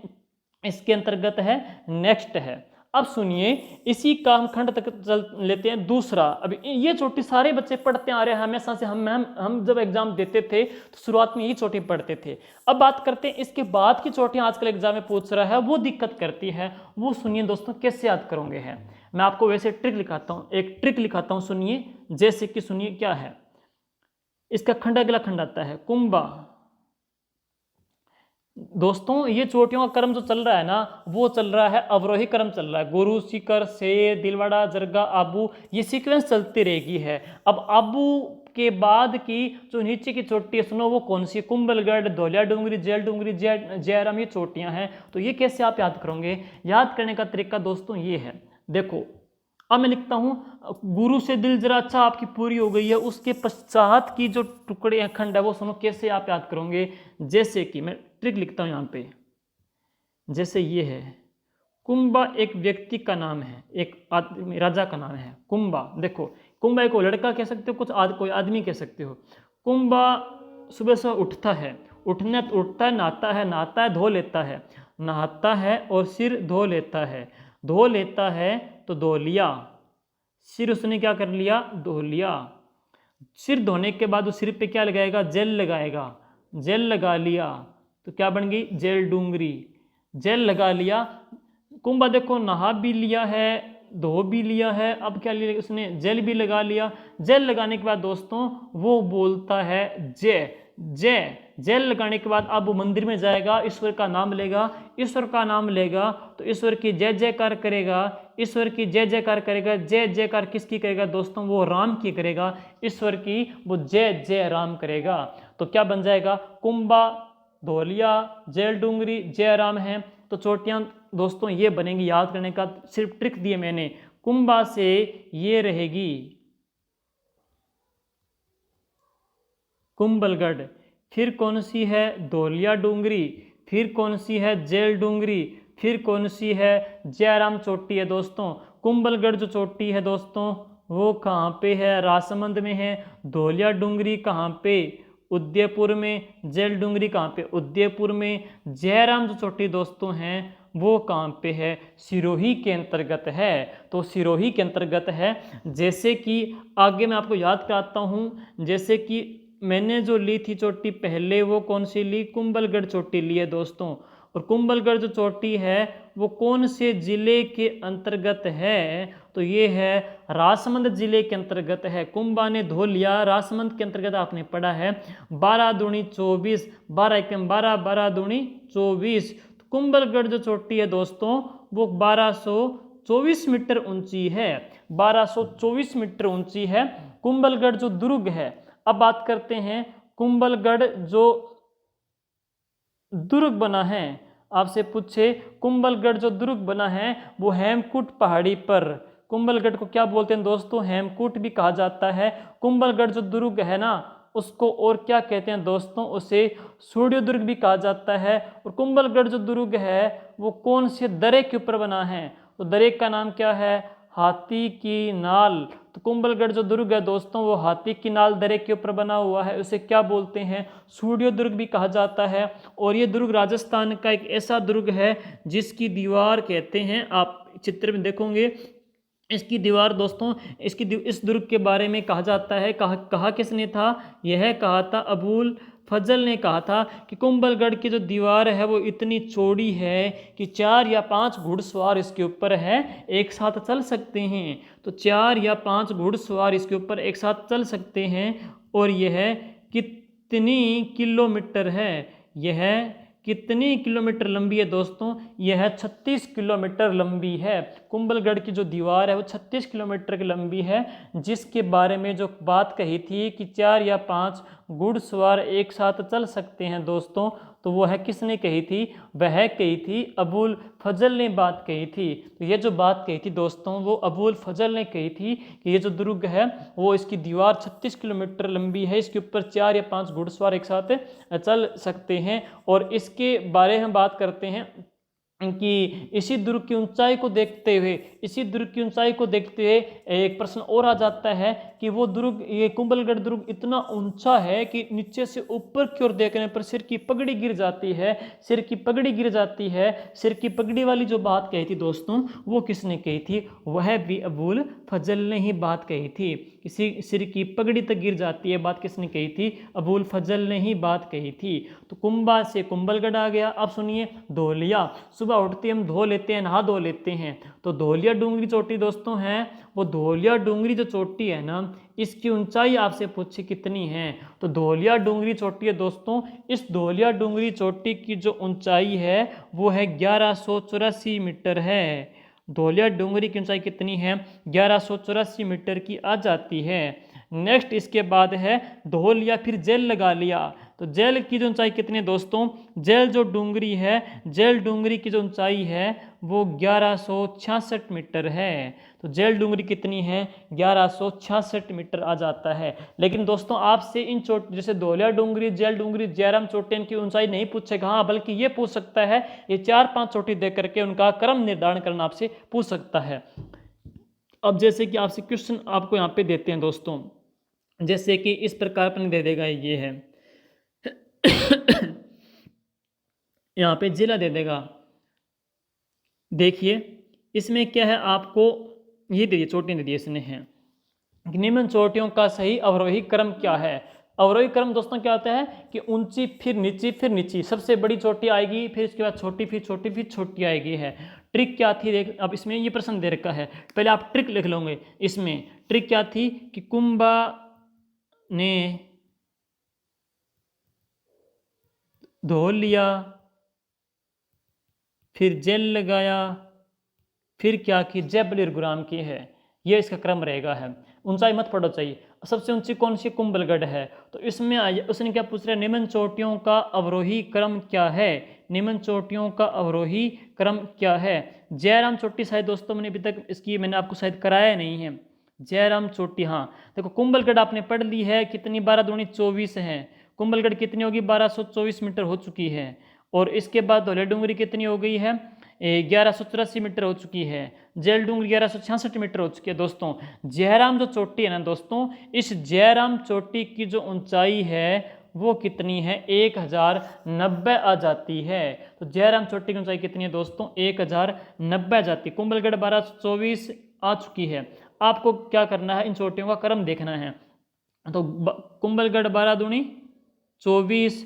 इसके अंतर्गत है नेक्स्ट है। अब सुनिए, इसी का हम खंड तक चल लेते हैं दूसरा। अब ये चोटी सारे बच्चे पढ़ते आ रहे हैं हमेशा से, हम जब एग्जाम देते थे तो शुरुआत में यही चोटी पढ़ते थे। अब बात करते हैं इसके बाद की चोटियां आजकल एग्जाम में पूछ रहा है, वो दिक्कत करती है। वो सुनिए दोस्तों, कैसे याद करोगे है। मैं आपको वैसे ट्रिक लिखाता हूँ, एक ट्रिक लिखाता हूँ, सुनिए। जैसे कि सुनिए क्या है, इसका खंड अगला खंड आता है कुंभा। दोस्तों ये चोटियों का क्रम जो चल रहा है ना, वो चल रहा है अवरोही क्रम चल रहा है। गुरु, सीकर, शेर, दिलवाड़ा, जरगा, आबू, ये सीक्वेंस चलती रहेगी है। अब आबू के बाद की जो नीचे की चोटी है सुनो, वो कौन सी, कुंभलगढ़, धौलिया डूंगरी, जेल डूंगरी, जयराम, ये चोटियां हैं। तो ये कैसे आप याद करोगे, याद करने का तरीका दोस्तों ये है। देखो अब मैं लिखता हूं, गुरु से दिल जरा अच्छा आपकी पूरी हो गई है, उसके पश्चात की जो टुकड़े खंड है वो सुनो कैसे आप याद करोगे। जैसे कि मैं ट्रिक लिखता हूं यहां पे, जैसे ये है कुंभा, एक व्यक्ति का नाम है, एक आदमी राजा का नाम है कुंभा। देखो कुंभा को लड़का कह सकते हो, कोई आदमी कह सकते हो। कुंभा सुबह सुबह उठता है, उठता है, नहाता है, धो लेता है, नहाता है और सिर धो लेता है, धो लेता है तो धो लिया, सिर उसने क्या कर लिया, धो लिया। सिर धोने के बाद उस सिर पे क्या लगाएगा, जेल लगाएगा, जेल लगा लिया तो क्या बन गई, जेल डूंगरी, जेल लगा लिया। कुंभा देखो नहा भी लिया है, धो भी लिया है, अब क्या लिया उसने, जेल भी लगा लिया। जेल लगाने के बाद दोस्तों वो बोलता है जय जय। जेल लगाने के बाद अब वो मंदिर में जाएगा, ईश्वर का नाम लेगा, ईश्वर का नाम लेगा तो ईश्वर की जय जयकार करेगा, ईश्वर की जय जयकार करेगा। जय जयकार किसकी करेगा दोस्तों, वो राम की करेगा, ईश्वर की, वो जय जय राम करेगा। तो क्या बन जाएगा, कुंभा, धोलिया, जेल डूंगरी, जय राम है। तो चोटियां दोस्तों ये बनेंगी, याद करने का सिर्फ ट्रिक दिए मैंने। कुंभा से ये रहेगी कुंभलगढ़, फिर कौन सी है, धौलिया डूंगरी, फिर कौन सी है, जेल डूंगरी, फिर कौन सी है, जयराम चोटी है दोस्तों। कुंभलगढ़ जो चोटी है दोस्तों वो कहाँ पे है, राजसमंद में है। धौलिया डूंगरी कहाँ पे, उदयपुर में। जेल डूंगरी कहाँ पे, उदयपुर में। जयराम जो चोटी दोस्तों हैं वो कहाँ पे है, सिरोही के अंतर्गत है। तो सिरोही के अंतर्गत है। जैसे कि आगे मैं आपको याद कराता हूँ, जैसे कि मैंने जो ली थी चोटी पहले, वो कौन सी ली, कुंभलगढ़ चोटी ली है दोस्तों। और कुंभलगढ़ जो चोटी है वो कौन से जिले के अंतर्गत है, तो ये है राजसमंद जिले के अंतर्गत है। कुंभा ने धो लिया, राजसमंद के अंतर्गत आपने पढ़ा है। 12 दूनी 24, 12 एकम 12, 12 दूनी 24। कुंभलगढ़ जो चोटी है दोस्तों वो 1224 मीटर ऊंची है, 1224 मीटर ऊंची है कुंभलगढ़ जो दुर्ग है। अब बात करते हैं कुंभलगढ़ जो दुर्ग बना है, आपसे पूछे कुंभलगढ़ जो दुर्ग बना है वो हेमकूट पहाड़ी पर, कुंभलगढ़ को क्या बोलते हैं दोस्तों, हेमकूट भी कहा जाता है। कुंभलगढ़ जो दुर्ग है ना उसको और क्या कहते हैं दोस्तों, उसे सूर्य दुर्ग भी कहा जाता है। और कुंभलगढ़ जो दुर्ग है वो कौन से दरे के ऊपर बना है, तो दरे का नाम क्या है, हाथी की नाल। तो कुंभलगढ़ जो दुर्ग है दोस्तों वो हाथी की नाल दरे के ऊपर बना हुआ है, उसे क्या बोलते हैं, सूर्य दुर्ग भी कहा जाता है। और ये दुर्ग राजस्थान का एक ऐसा दुर्ग है जिसकी दीवार कहते हैं, आप चित्र में देखोगे इसकी दीवार दोस्तों, इस दुर्ग के बारे में कहा जाता है, कहा किसने था, यह कहा था अबुल फजल ने कहा था कि कुंभलगढ़ की जो दीवार है वो इतनी चौड़ी है कि 4 या 5 घुड़सवार इसके ऊपर है एक साथ चल सकते हैं। तो 4 या 5 घुड़सवार इसके ऊपर एक साथ चल सकते हैं। और यह कितनी किलोमीटर है, यह कितनी किलोमीटर लंबी है दोस्तों, यह 36 किलोमीटर लंबी है। कुंभलगढ़ की जो दीवार है वो 36 किलोमीटर की लंबी है, जिसके बारे में जो बात कही थी कि 4 या 5 घुड़सवार एक साथ चल सकते हैं दोस्तों, तो वो है किसने कही थी, वह कही थी अबुल फजल ने बात कही थी। तो ये जो बात कही थी दोस्तों वो अबुल फजल ने कही थी कि ये जो दुर्ग है वो इसकी दीवार 36 किलोमीटर लंबी है, इसके ऊपर 4 या 5 घुड़सवार एक साथ चल सकते हैं। और इसके बारे में बात करते हैं कि इसी दुर्ग की ऊंचाई को देखते हुए, एक प्रश्न और आ जाता है कि वो दुर्ग, ये कुंभलगढ़ दुर्ग इतना ऊंचा है कि नीचे से ऊपर की ओर देखने पर सिर की पगड़ी गिर जाती है, सिर की पगड़ी वाली जो बात कही थी दोस्तों वो किसने कही थी, वह भी अबुल फजल ने ही बात कही थी। किसी सिर की पगड़ी तक गिर जाती है, बात किसने कही थी, अबुल फजल ने ही बात कही थी। तो कुंभा से कुंभलगढ़ आ गया। अब सुनिए धौलिया, सुबह उठते हम धो लेते हैं, नहा धो लेते हैं, तो धौलिया डूंगरी चोटी दोस्तों है, वो धौलिया डूंगरी जो चोटी है ना इसकी ऊंचाई आपसे पूछे कितनी है, तो धौलिया डूंगरी चोटी है दोस्तों, इस धौलिया डूंगरी चोटी की जो ऊंचाई है वो है 1184 मीटर है। धौलिया डूंगरी की ऊंचाई कितनी है, 1184 मीटर की आ जाती है। नेक्स्ट इसके बाद है धोल या फिर जेल लगा लिया, तो जेल की जो ऊंचाई कितनी है दोस्तों, जेल जो डूंगरी है, जेल डूंगरी की जो ऊंचाई है वो 1166 मीटर है। तो जेल डूंगरी कितनी है, 1166 मीटर आ जाता है। लेकिन दोस्तों आपसे इन चोट जैसे धौलिया डूंगरी, जेल डूंगरी, जयराम चोटी इनकी ऊंचाई नहीं पूछेगा, हाँ बल्कि ये पूछ सकता है, ये 4-5 चोटी देख करके उनका क्रम निर्धारण करना आपसे पूछ सकता है। अब जैसे कि आपसे क्वेश्चन आपको यहाँ पे देते हैं दोस्तों, जैसे कि इस प्रकार पर दे देगा, ये है यहाँ पे जिला दे देगा, देखिए इसमें क्या है, आपको ये दे दिए चोटियाँ दे दी इसने हैं, निम्न चोटियों का सही अवरोही क्रम क्या है। अवरोही क्रम दोस्तों क्या होता है कि ऊंची फिर नीची फिर नीची, सबसे बड़ी चोटी आएगी, फिर इसके बाद छोटी, फिर छोटी, फिर छोटी आएगी है। ट्रिक क्या थी देख, अब इसमें ये प्रश्न दे रखा है, पहले आप ट्रिक लिख लोगे। इसमें ट्रिक क्या थी कि कुंभा ने धोल लिया, फिर जेल लगाया, फिर क्या की जैबलीर गुराम की है, ये इसका क्रम रहेगा है। ऊंचाई मत पढ़ो चाहिए। सबसे ऊंची कौन सी, कुंभलगढ़ है, तो इसमें उसने क्या पूछ रहा है, निम्न चोटियों का अवरोही क्रम क्या है, निम्न चोटियों का अवरोही क्रम क्या है। जयराम चोटी शायद दोस्तों मैंने अभी तक इसकी मैंने आपको शायद कराया नहीं है, जयराम चोटी, हाँ देखो कुंभलगढ़ आपने पढ़ ली है, कितनी 12 दूनी 24 है, कुंभलगढ़ कितनी होगी 1224 मीटर हो चुकी है। और इसके बाद धौलिया डूंगरी कितनी हो गई है, 1184 मीटर हो चुकी है। जेल डूंगरी 1166 मीटर हो चुकी है दोस्तों। जयराम जो चोटी है ना दोस्तों, इस जयराम चोटी की जो ऊंचाई है वो कितनी है, 1090 आ जाती है। तो जयराम चोटी की ऊंचाई कितनी है दोस्तों, 1090 आ जाती है। कुंभलगढ़ 1224 आ चुकी है। आपको क्या करना है, इन चोटियों का क्रम देखना है। तो कुंभलगढ़ 12 दूनी 24,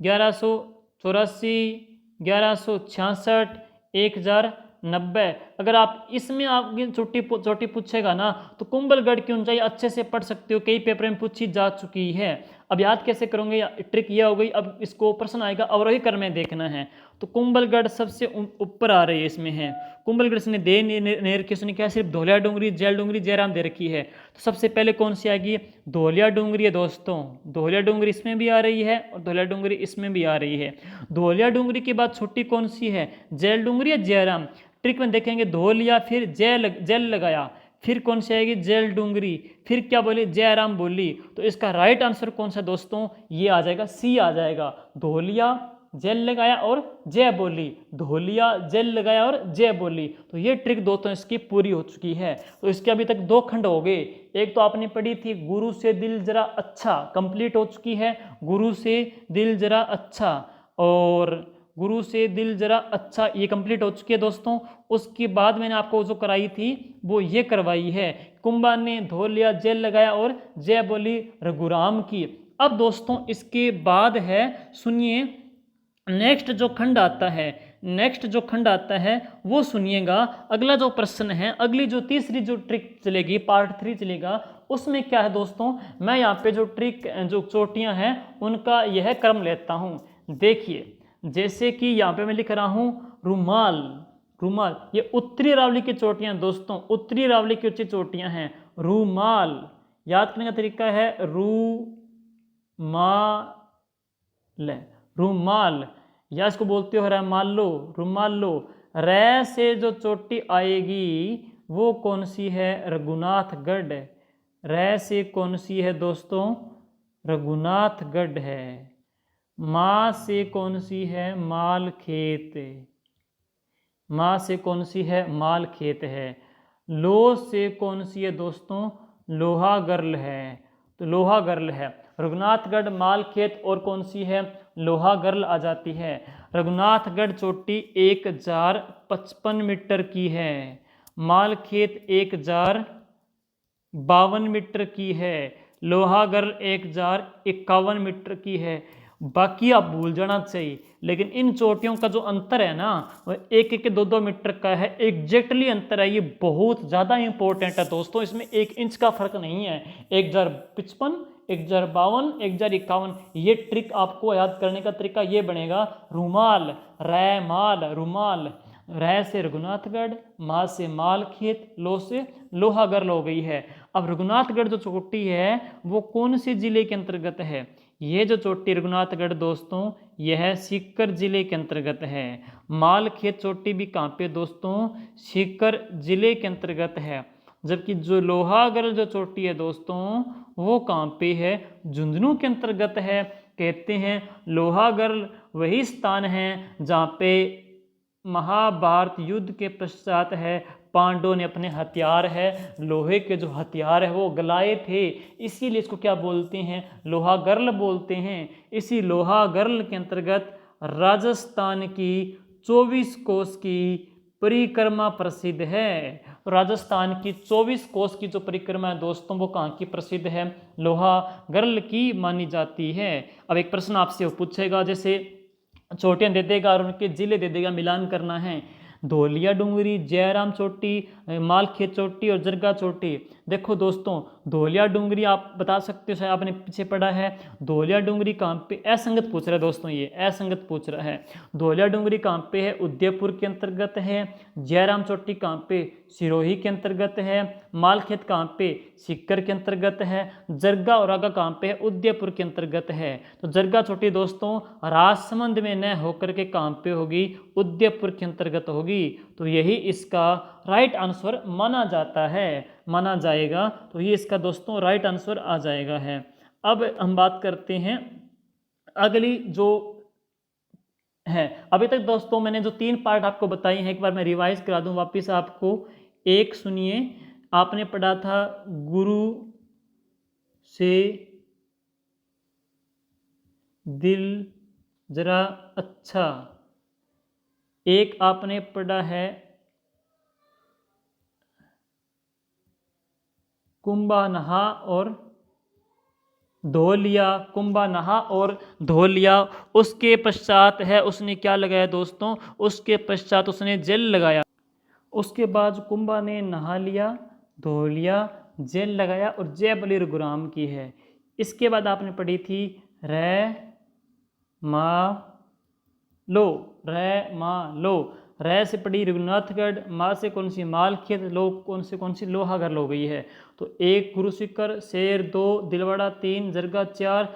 1184, 1166, 1090। अगर आप इसमें आपकी चोटी पूछेगा ना तो कुंभलगढ़ की ऊंचाई अच्छे से पढ़ सकते हो, कई पेपर में पूछी जा चुकी है। अब याद कैसे करोगे, ट्रिक यह हो गई। अब इसको प्रश्न आएगा अवरोही क्रम में देखना है, तो कुंभलगढ़ सबसे ऊपर आ रही है, इसमें है कुंभलगढ़ ने दे नेर की सुनी क्या, सिर्फ धौलिया डूंगरी, जैल डूंगरी, जयराम दे रखी है। तो सबसे पहले कौन सी आएगी, धौलिया डूंगरी है दोस्तों। धौलिया डूंगरी इसमें भी आ रही है और धौलिया डूंगरी इसमें भी आ रही है। धौलिया डूंगरी के बाद छोटी कौन सी है, जैल डूंगरी या जयराम। ट्रिक में देखेंगे धौलिया, फिर जेल लगाया, फिर कौन सी आएगी, जेल डूंगरी, फिर क्या बोली, जयराम बोली। तो इसका राइट आंसर कौन सा दोस्तों, ये आ जाएगा, सी आ जाएगा। धौलिया, जेल लगाया और जय बोली, धौलिया, जेल लगाया और जय बोली। तो ये ट्रिक दोस्तों इसकी पूरी हो चुकी है। तो इसके अभी तक 2 खंड हो गए। एक तो आपने पढ़ी थी गुरु से दिल जरा अच्छा, कंप्लीट हो चुकी है, गुरु से दिल जरा अच्छा, और गुरु से दिल जरा अच्छा, ये कंप्लीट हो चुकी है दोस्तों। उसके बाद मैंने आपको जो कराई थी वो ये करवाई है, कुंभा ने धौलिया, जेल लगाया और जय बोली रघुराम की। अब दोस्तों इसके बाद है, सुनिए नेक्स्ट जो खंड आता है, नेक्स्ट जो खंड आता है वो सुनिएगा। अगला जो प्रश्न है, अगली जो तीसरी जो ट्रिक चलेगी, पार्ट 3 चलेगा, उसमें क्या है दोस्तों, मैं यहाँ पे जो ट्रिक जो चोटियाँ हैं उनका यह क्रम लेता हूँ। देखिए जैसे कि यहाँ पे मैं लिख रहा हूँ रुमाल, रुमाल, ये उत्तरी अरावली की चोटियाँ दोस्तों, उत्तरी अरावली की ऊंची चोटियाँ हैं। रुमाल याद करने का तरीका है रुमाल, या इसको बोलते हो रुमालो, रुमालो। रै से जो चोटी आएगी वो कौन सी है, रघुनाथगढ़। रै से कौन सी है दोस्तों, रघुनाथगढ़ है। माँ से कौन सी है, मालखेत, माँ से कौन सी है, मालखेत है। लो से कौन सी है दोस्तों, लोहागर्ल है, तो लोहागर्ल है। रघुनाथगढ़, मालखेत और कौन सी है, लोहागर्ल आ जाती है। रघुनाथगढ़ चोटी 1055 मीटर की है, मालखेत 1052 मीटर की है, लोहागर्ल 1051 मीटर की है। बाकी आप भूल जाना चाहिए, लेकिन इन चोटियों का जो अंतर है ना वो 1-1 के 2-2 मीटर का है, एग्जैक्टली अंतर है। ये बहुत ज़्यादा इंपॉर्टेंट है दोस्तों, इसमें 1 इंच का फर्क नहीं है। 1055, 1052, 1051, ये ट्रिक आपको याद करने का तरीका ये बनेगा, रुमाल, रैमाल, रुमाल। रै से रघुनाथगढ़, माँ से मालखेत, लो से लोहागर्ल हो गई है। अब रघुनाथगढ़ जो चोटी है वो कौन से जिले के अंतर्गत है, ये जो चोटी रघुनाथगढ़ दोस्तों यह सीकर जिले के अंतर्गत है। मालखेत चोटी भी कहाँ पे दोस्तों, सीकर जिले के अंतर्गत है। जबकि जो लोहागर्ल जो चोटी है दोस्तों वो कहाँ पे है, झुंझुनू के अंतर्गत है। कहते हैं लोहागर्ल वही स्थान है जहाँ पे महाभारत युद्ध के पश्चात है पांडवों ने अपने हथियार है, लोहे के जो हथियार है वो गलाए थे, इसीलिए इसको क्या बोलते हैं, लोहागर्ल बोलते हैं। इसी लोहागर्ल के अंतर्गत राजस्थान की 24 कोस की परिक्रमा प्रसिद्ध है। राजस्थान की 24 कोस की जो परिक्रमा है दोस्तों वो कहाँ की प्रसिद्ध है, लोहागर्ल की मानी जाती है। अब एक प्रश्न आपसे पूछेगा, जैसे चोटियाँ दे देगा और उनके जिले दे देगा, मिलान करना है। धौलिया डूंगरी, जयराम चोटी, मालखेत चोटी और जरगा चोटी। देखो दोस्तों धौलिया डूंगरी आप बता सकते हो, शायद आपने पीछे पढ़ा है। धौलिया डूंगरी कहाँ पे, असंगत पूछ रहा है दोस्तों, ये असंगत पूछ रहा है। धौलिया डूंगरी कहाँ पे है, उदयपुर के अंतर्गत है। जयराम चोटी कहाँ पे, सिरोही के अंतर्गत है। मालखेत कहाँ पे, सीकर के अंतर्गत है। जरगा और आगा कहाँ पे है, उदयपुर के अंतर्गत है। तो जरगा चोटी दोस्तों राजसमंद में न होकर के कहाँ पे होगी, उदयपुर के अंतर्गत होगी। तो यही इसका राइट आंसर माना जाता है, माना जाएगा। तो ये इसका दोस्तों राइट आंसर आ जाएगा है। अब हम बात करते हैं अगली जो है। अभी तक दोस्तों मैंने जो 3 पार्ट आपको बताई हैं, एक बार मैं रिवाइज करा दूं वापस आपको। एक सुनिए, आपने पढ़ा था गुरु से दिल जरा अच्छा। एक आपने पढ़ा है कुंभा नहा और धौलिया, कुंभा नहा और धौलिया। उसके पश्चात है उसने क्या लगाया दोस्तों, उसके पश्चात उसने जेल लगाया। उसके बाद कुंभा ने नहा लिया, धो लिया, जेल लगाया और जय बलि रघुराम की है। इसके बाद आपने पढ़ी थी रै मा लो, रै मा लो। रै से पढ़ी रघुनाथगढ़, माँ से कौन सी मालखेत, लो कौन सी लोहागढ़ हो गई है। तो 1 गुरुशिखर, शेर 2, दिलवाड़ा 3, जरगा 4,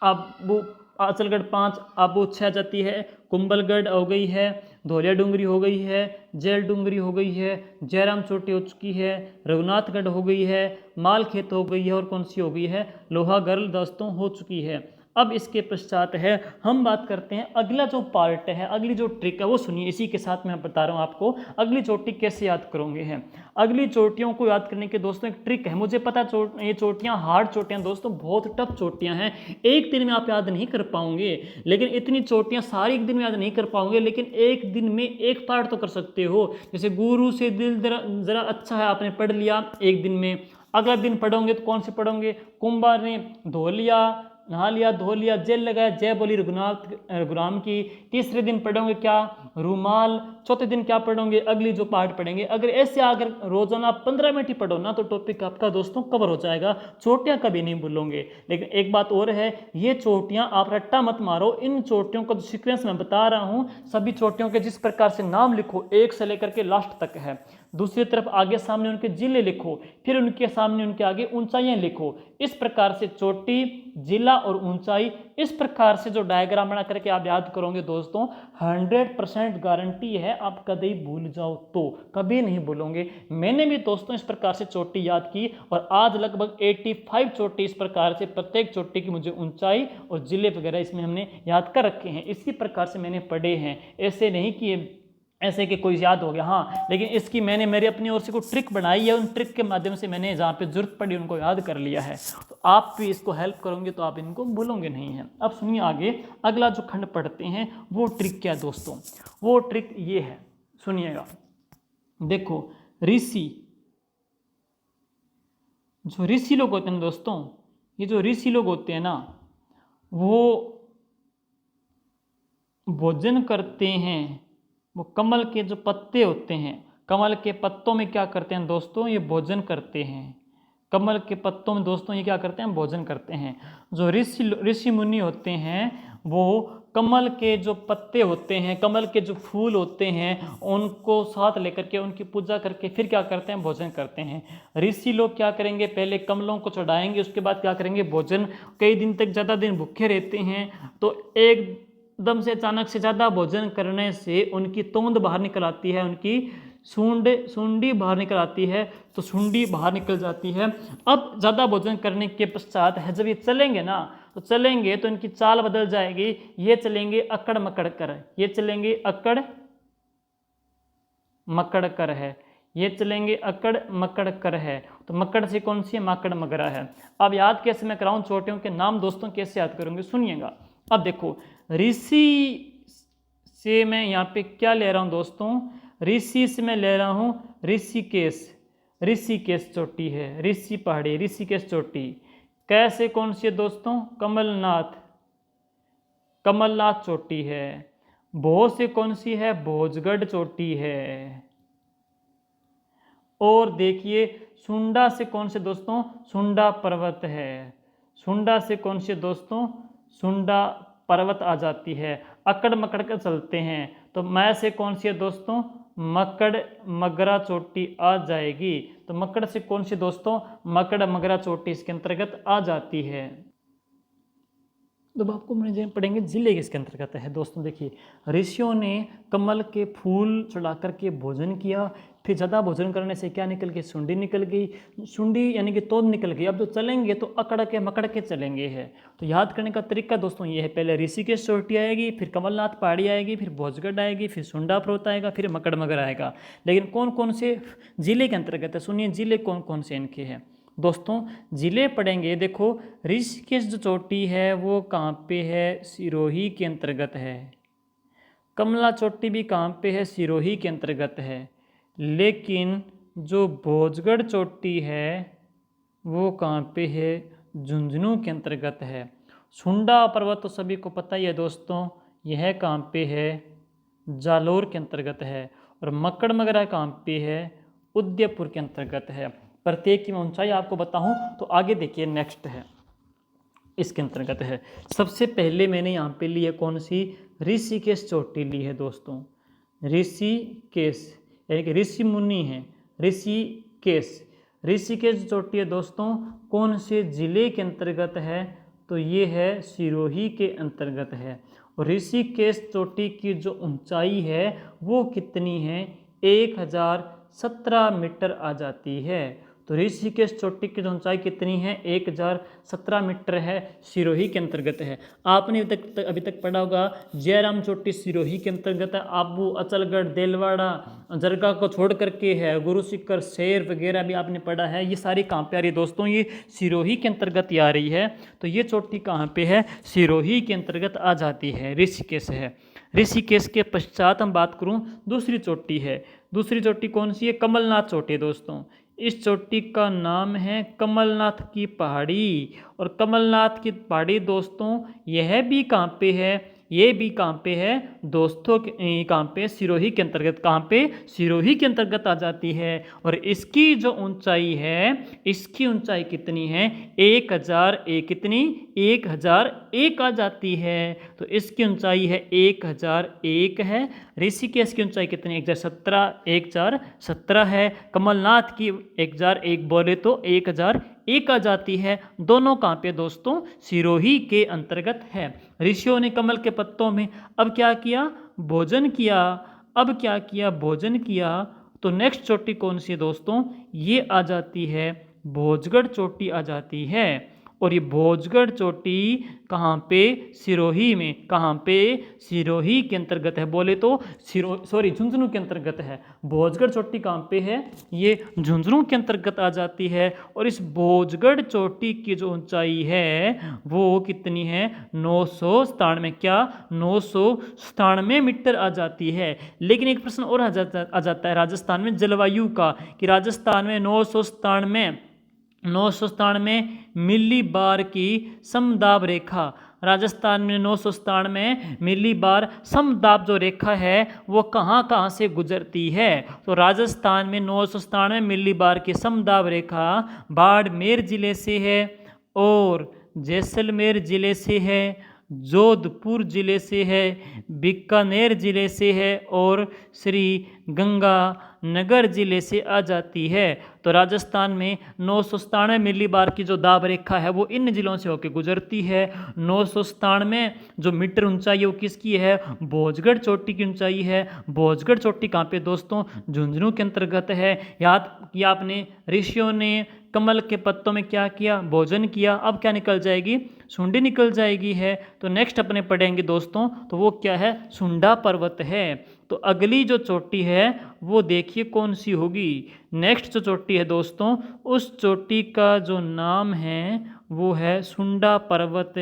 आबू आचलगढ़ 5, आबू 6 जाती है, कुंभलगढ़ हो गई है, धौलिया डूंगरी हो गई है, जेल डूंगरी हो गई है, जयराम चोटी हो चुकी है, रघुनाथगढ़ हो गई है, मालखेत हो गई है और कौन सी हो गई है, लोहागढ़ दोस्तों हो चुकी है। अब इसके पश्चात है हम बात करते हैं अगला जो पार्ट है, अगली जो ट्रिक है वो सुनिए। इसी के साथ मैं बता रहा हूँ आपको अगली चोटी कैसे याद करोगे हैं। अगली चोटियों को याद करने के दोस्तों एक ट्रिक है। मुझे पता ये चोटियाँ हार्ड चोटियाँ दोस्तों, बहुत टफ चोटियाँ हैं, एक दिन में आप याद नहीं कर पाओगे। लेकिन इतनी चोटियाँ सारी एक दिन में याद नहीं कर पाओगे, लेकिन एक दिन में एक पार्ट तो कर सकते हो। जैसे गुरु से दिल जरा अच्छा है, आपने पढ़ लिया एक दिन में। अगला दिन पढ़ोगे तो कौन से पढ़ोगे, कुंभा ने धो लिया, नहा लिया, धो लिया, जेल लगाया, जय बोली रघुराम की। तीसरे दिन पढ़ोगे क्या, रूमाल। चौथे दिन क्या पढ़ोगे, अगली जो पार्ट पढ़ेंगे। अगर ऐसे अगर रोजाना 15 मिनट ही पढ़ो ना तो टॉपिक आपका दोस्तों कवर हो जाएगा, चोटियां कभी नहीं भूलोगे। लेकिन एक बात और है, ये चोटियां आप रट्टा मत मारो। इन चोटियों का जो सीक्वेंस मैं बता रहा हूं, सभी चोटियों के जिस प्रकार से नाम लिखो, एक से लेकर के लास्ट तक है। दूसरी तरफ आगे सामने उनके जिले लिखो, फिर उनके सामने उनके आगे ऊंचाइयां लिखो। इस प्रकार से चोटी, जिला और ऊंचाई, इस प्रकार से जो डायग्राम बना करके आप याद करोगे दोस्तों, 100% गारंटी है आप कभी भूल जाओ तो कभी नहीं भूलोगे। मैंने भी दोस्तों इस प्रकार से चोटी याद की और आज लगभग 85 चोटी इस प्रकार से, प्रत्येक चोटी की मुझे ऊंचाई और जिले वगैरह इसमें हमने याद कर रखे हैं। इसी प्रकार से मैंने पढ़े हैं, ऐसे नहीं कि ऐसे कि कोई याद हो गया। हाँ, लेकिन इसकी मैंने मेरी अपनी ओर से कोई ट्रिक बनाई है, उन ट्रिक के माध्यम से मैंने जहाँ पे जरूरत पड़ी उनको याद कर लिया है। तो आप भी इसको हेल्प करोगे तो आप इनको भूलोगे नहीं है। अब सुनिए आगे, अगला जो खंड पढ़ते हैं वो ट्रिक क्या है दोस्तों, वो ट्रिक ये है, सुनिएगा। देखो, ऋषि, जो ऋषि लोग होते हैं दोस्तों, ये जो ऋषि लोग होते हैं ना, वो भोजन करते हैं। वो कमल के जो पत्ते होते हैं, कमल के पत्तों में क्या करते हैं दोस्तों, ये भोजन करते हैं। कमल के पत्तों में दोस्तों ये क्या करते हैं, भोजन करते हैं। जो ऋषि मुनि होते हैं वो कमल के जो पत्ते होते हैं, कमल के जो फूल होते हैं, उनको साथ लेकर के उनकी पूजा करके फिर क्या करते हैं, भोजन करते हैं। ऋषि लोग क्या करेंगे, पहले कमलों को चढ़ाएंगे, उसके बाद क्या करेंगे, भोजन। कई दिन तक ज़्यादा दिन भूखे रहते हैं, तो एकदम से अचानक से ज़्यादा भोजन करने से उनकी तोंद बाहर निकल आती है, उनकी सुंडी बाहर निकल आती है, तो सुंडी बाहर निकल जाती है। अब ज़्यादा भोजन करने के पश्चात है जब ये चलेंगे ना, तो चलेंगे तो इनकी चाल बदल जाएगी। ये चलेंगे अकड़ मकड़ कर, ये चलेंगे अकड़ मकड़ कर है, ये चलेंगे अकड़ मकड़ कर है। तो मकड़ से कौन सी है, माकड़ मगरा है। अब याद कैसे मैं कराऊं चोटियों के नाम दोस्तों, कैसे याद करूंगे, सुनिएगा। अब देखो, ऋषि से मैं यहाँ पे क्या ले रहा हूँ दोस्तों, ऋषि से मैं ले रहा हूँ ऋषिकेश। ऋषिकेश चोटी है, ऋषि पहाड़ी, ऋषिकेश चोटी। कैसे कौन सी है दोस्तों, कमलनाथ, कमलनाथ चोटी है। भोज से कौन सी है, भोजगढ़ चोटी है। और देखिए सुंडा से कौन से दोस्तों, सुंडा पर्वत है। सुंडा से कौन से दोस्तों, सुंडा पर्वत आ जाती है। अकड़ मकड़ कर चलते हैं, तो मैं से कौन सी है दोस्तों, मकड़ मगरा चोटी आ जाएगी। तो मकड़ से कौन सी दोस्तों, मकड़ मगरा चोटी इसके अंतर्गत आ जाती है। जब आपको पढ़ेंगे जिले किसके अंतर्गत है दोस्तों। देखिए, ऋषियों ने कमल के फूल चढ़ा करके भोजन किया, फिर ज़्यादा भोजन करने से क्या निकल गई, सुंडी निकल गई। सुंडी यानी कि तोंद निकल गई। अब जो चलेंगे तो अकड़ के मकड़ के चलेंगे है। तो याद करने का तरीका दोस्तों ये है, पहले ऋषिकेश चोटी आएगी, फिर कमलनाथ पहाड़ी आएगी, फिर भोजगढ़ आएगी, फिर सुंडा पर्वत आएगा, फिर मकड़ मगर आएगा। लेकिन कौन कौन से जिले के अंतर्गत है, सुनिए जिले कौन कौन से इनके हैं दोस्तों। जिले पढ़ेंगे, देखो ऋषिकेश जो चोटी है वो कहाँ पे है, सिरोही के अंतर्गत है। कमला चोटी भी कहाँ पे है, सिरोही के अंतर्गत है। लेकिन जो भोजगढ़ चोटी है वो कहाँ पे है, झुंझुनू के अंतर्गत है। सुंडा पर्वत तो सभी को पता ही है दोस्तों, यह कहाँ पे है, जालोर के अंतर्गत है। और मकड़मगरा कहाँ पे है, उदयपुर के अंतर्गत है। प्रत्येक की मैं ऊंचाई आपको बताऊं तो आगे देखिए नेक्स्ट है, इसके अंतर्गत है। सबसे पहले मैंने यहाँ पे ली है कौन सी, ऋषिकेश चोटी ली है दोस्तों। ऋषिकेश यानी कि ऋषि मुनि है, ऋषिकेश। ऋषिकेश चोटी है दोस्तों, कौन से जिले के अंतर्गत है, तो ये है सिरोही के अंतर्गत है। और ऋषिकेश चोटी की जो ऊंचाई है वो कितनी है, 1017 मीटर आ जाती है। तो ऋषिकेश चोटी की जो ऊंचाई कितनी है, 1017 मीटर है, सिरोही के अंतर्गत है। आपने अभी तक पढ़ा होगा जयराम चोटी सिरोही के अंतर्गत है। आबू, अचलगढ़, देलवाड़ा, जरगा को छोड़ करके है, गुरु शिखर, शेर वगैरह भी आपने पढ़ा है। ये सारी कहाँ पे आ रही है दोस्तों, ये सिरोही के अंतर्गत आ रही है। तो ये चोटी कहाँ पे है, सिरोही के अंतर्गत आ जाती है, ऋषिकेश है। ऋषिकेश के पश्चात हम बात करूँ दूसरी चोटी है। दूसरी चोटी कौन सी है, कमलनाथ चोटी दोस्तों। इस चोटी का नाम है कमलनाथ की पहाड़ी। और कमलनाथ की पहाड़ी दोस्तों यह भी कहाँ पे है, ये भी कहाँ पे है दोस्तों, कहाँ पे, सिरोही के अंतर्गत। कहाँ पे, सिरोही के अंतर्गत आ जाती है। और इसकी जो ऊंचाई है, इसकी ऊंचाई कितनी है, 1001, कितनी, 1001 आ जाती है। तो इसकी ऊंचाई है 1001 है। ऋषिकेश की ऊंचाई कितनी, 1017 है। कमलनाथ की 1001 बोले तो 1001 आ जाती है। दोनों कहाँ पे दोस्तों, सिरोही के अंतर्गत है। ऋषियों ने कमल के पत्तों में अब क्या किया, भोजन किया। अब क्या किया, भोजन किया। तो नेक्स्ट चोटी कौन सी है दोस्तों, ये आ जाती है भोजगढ़ चोटी आ जाती है। और ये भोजगढ़ चोटी कहाँ पे, सिरोही में। कहाँ पे, सिरोही के अंतर्गत है। बोले तो झुंझुनू के अंतर्गत है। भोजगढ़ चोटी कहाँ पे है, ये झुंझुनू के अंतर्गत आ जाती है। और इस भोजगढ़ चोटी की जो ऊंचाई है वो कितनी है, 997, क्या, 997 मीटर आ जाती है। लेकिन एक प्रश्न और आ जाता है राजस्थान में जलवायु का, कि राजस्थान में 997 मिली बार की समदाब रेखा, राजस्थान में 997 मिली बार समदाब जो रेखा है वो कहाँ कहाँ से गुजरती है। तो राजस्थान में 997 मिली बार की समदाब रेखा बाड़मेर जिले से है, और जैसलमेर जिले से है, जोधपुर जिले से है, बीकानेर जिले से है, और श्री गंगानगर जिले से आ जाती है। तो राजस्थान में 997 मिली बार की जो दाब रेखा है वो इन जिलों से होकर गुजरती है। 997 जो मीटर ऊंचाई है वो किसकी है, भोजगढ़ चोटी की ऊंचाई है। भोजगढ़ चोटी कहाँ पे दोस्तों, झुंझुनू के अंतर्गत है। याद किया आपने, ऋषियों ने कमल के पत्तों में क्या किया, भोजन किया। अब क्या निकल जाएगी, सुंडी निकल जाएगी है। तो नेक्स्ट अपने पढ़ेंगे दोस्तों, तो वो क्या है, सुंडा पर्वत है। तो अगली जो चोटी है वो देखिए कौन सी होगी। नेक्स्ट जो चोटी है दोस्तों, उस चोटी का जो नाम है वो है सुंडा पर्वत।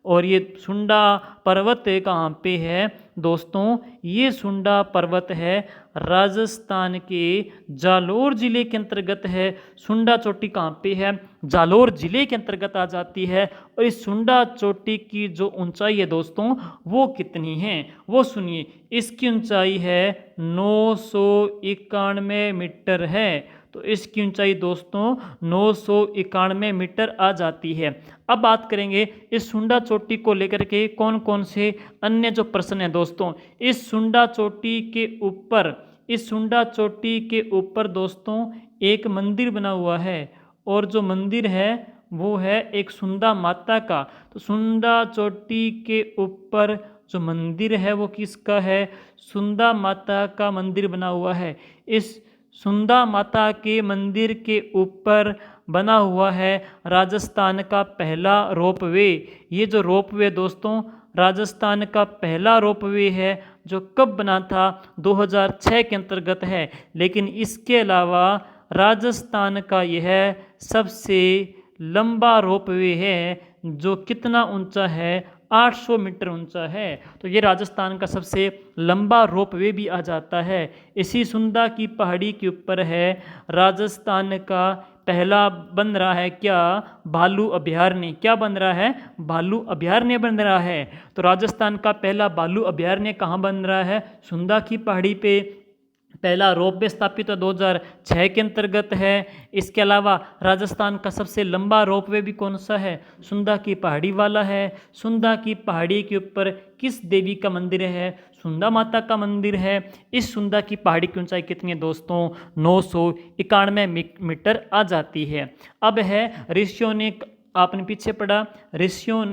और ये सुंडा पर्वत कहाँ पे है दोस्तों, ये सुंडा पर्वत है राजस्थान के जालोर जिले के अंतर्गत है। सुंडा चोटी कहाँ पे है, जालोर जिले के अंतर्गत आ जाती है। और इस सुंडा चोटी की जो ऊंचाई है दोस्तों वो कितनी है, वो सुनिए। इसकी ऊंचाई है 991 मीटर है। तो इसकी ऊंचाई दोस्तों 991 मीटर आ जाती है। अब बात करेंगे इस सुंडा चोटी को लेकर के कौन कौन से अन्य जो प्रश्न हैं दोस्तों। इस सुंडा चोटी के ऊपर, इस सुंडा चोटी के ऊपर दोस्तों एक मंदिर बना हुआ है, और जो मंदिर है वो है एक सुंदा माता का। तो सुंडा चोटी के ऊपर जो मंदिर है वो किसका है, सुंदा माता का मंदिर बना हुआ है। इस सुंदा माता के मंदिर के ऊपर बना हुआ है राजस्थान का पहला रोपवे। ये जो रोपवे दोस्तों राजस्थान का पहला रोपवे है, जो कब बना था, 2006 के अंतर्गत है। लेकिन इसके अलावा राजस्थान का यह सबसे लंबा रोपवे है, जो कितना ऊंचा है, 800 मीटर ऊंचा है। तो ये राजस्थान का सबसे लंबा रोपवे भी आ जाता है। इसी सुंदा की पहाड़ी के ऊपर है राजस्थान का पहला बन रहा है क्या, भालू अभयारण्य। क्या बन रहा है, भालू अभयारण्य बन रहा है। तो राजस्थान का पहला भालू अभयारण्य कहाँ बन रहा है, सुंदा की पहाड़ी पे। पहला रोपवे स्थापित हुआ 2006 के अंतर्गत है। इसके अलावा राजस्थान का सबसे लंबा रोपवे भी कौन सा है? सुंदा की पहाड़ी वाला है। सुंदा की पहाड़ी के ऊपर किस देवी का मंदिर है? सुंदा माता का मंदिर है। इस सुंदा की पहाड़ी की ऊंचाई कितनी है दोस्तों? 991 मीटर आ जाती है। अब है ऋषियों ने, आपने पीछे पढ़ा, ऋषियों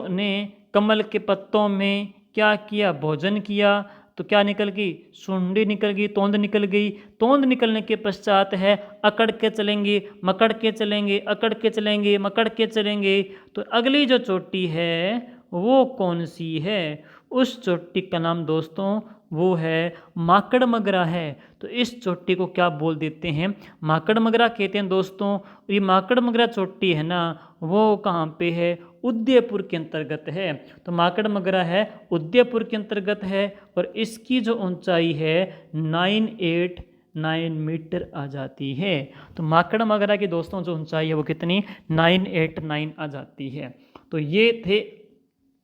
ने कमल के पत्तों में क्या किया? भोजन किया। तो क्या निकल गई? सुंडी निकल गई, तोंद निकल गई। तोंद निकलने के पश्चात है अकड़ के चलेंगे, मकड़ के चलेंगे, अकड़ के चलेंगे, मकड़ के चलेंगे। तो अगली जो चोटी है वो कौन सी है? उस चोटी का नाम दोस्तों वो है माकड़ मगरा है। तो इस चोटी को क्या बोल देते हैं? माकड़ मगरा कहते हैं दोस्तों। ये माकड़ मगरा चोटी है ना, वो कहाँ पे है? उदयपुर के अंतर्गत है। तो माकड़ मगरा है उदयपुर के अंतर्गत है और इसकी जो ऊंचाई है 989 मीटर आ जाती है। तो माकड़ मगरा की दोस्तों जो ऊंचाई है वो कितनी? 989 आ जाती है। तो ये थे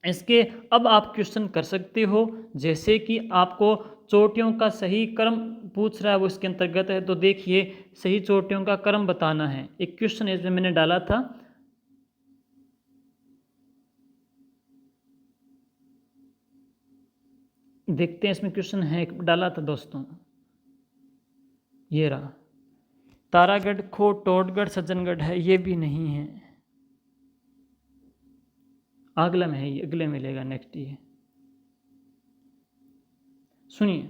इसके। अब आप क्वेश्चन कर सकते हो, जैसे कि आपको चोटियों का सही क्रम पूछ रहा है वो इसके अंतर्गत है। तो देखिए सही चोटियों का क्रम बताना है। एक क्वेश्चन इसमें मैंने डाला था, देखते हैं इसमें क्वेश्चन है, डाला था दोस्तों, ये रहा। तारागढ़, खो, टोटगढ़, सज्जनगढ़ है, ये भी नहीं है। अगला में है, ये अगले मिलेगा, नेक्स्ट ये। सुनिए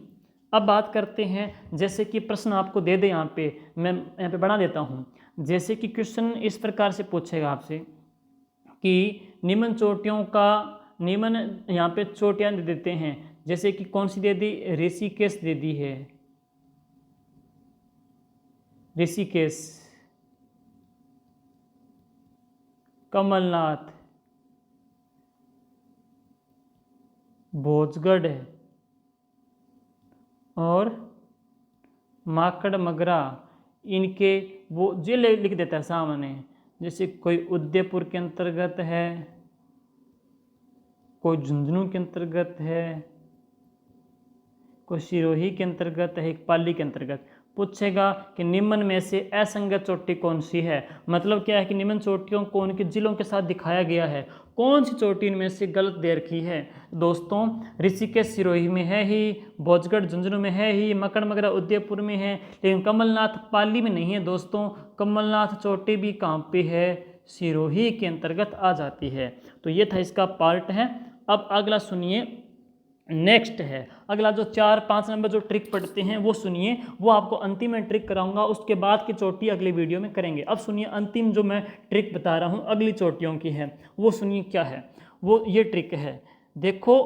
अब बात करते हैं, जैसे कि प्रश्न आपको दे दे, यहाँ पे मैं यहाँ पे बना देता हूँ। जैसे कि क्वेश्चन इस प्रकार से पूछेगा आपसे कि निम्न चोटियों का, निम्न यहाँ पे चोटियाँ दे देते हैं, जैसे कि कौन सी दे दी? ऋषिकेश दे दी है, ऋषिकेश, कमलनाथ, भोजगढ़ है और माकड़ मगरा। इनके वो जो लिख देता है सामने, जैसे कोई उदयपुर के अंतर्गत है, कोई झुंझुनू के अंतर्गत है, कोई सिरोही के अंतर्गत है, एक पाली के अंतर्गत। पूछेगा कि निम्न में से असंगत चोटी कौन सी है? मतलब क्या है कि निम्न चोटियों को उनके जिलों के साथ दिखाया गया है, कौन सी चोटी इनमें से गलत दे रखी है? दोस्तों ऋषिकेश सिरोही में है ही, भोजगढ़ झुंझुनू में है ही, मकड़ मगरा उदयपुर में है, लेकिन कमलनाथ पाली में नहीं है दोस्तों। कमलनाथ चोटी भी कहाँ पे है? सिरोही के अंतर्गत आ जाती है। तो ये था इसका पार्ट है। अब अगला सुनिए, नेक्स्ट है अगला जो 4-5 नंबर जो ट्रिक पढ़ते हैं वो सुनिए, वो आपको अंतिम में ट्रिक कराऊंगा, उसके बाद की चोटी अगले वीडियो में करेंगे। अब सुनिए अंतिम जो मैं ट्रिक बता रहा हूँ अगली चोटियों की है, वो सुनिए क्या है। वो ये ट्रिक है, देखो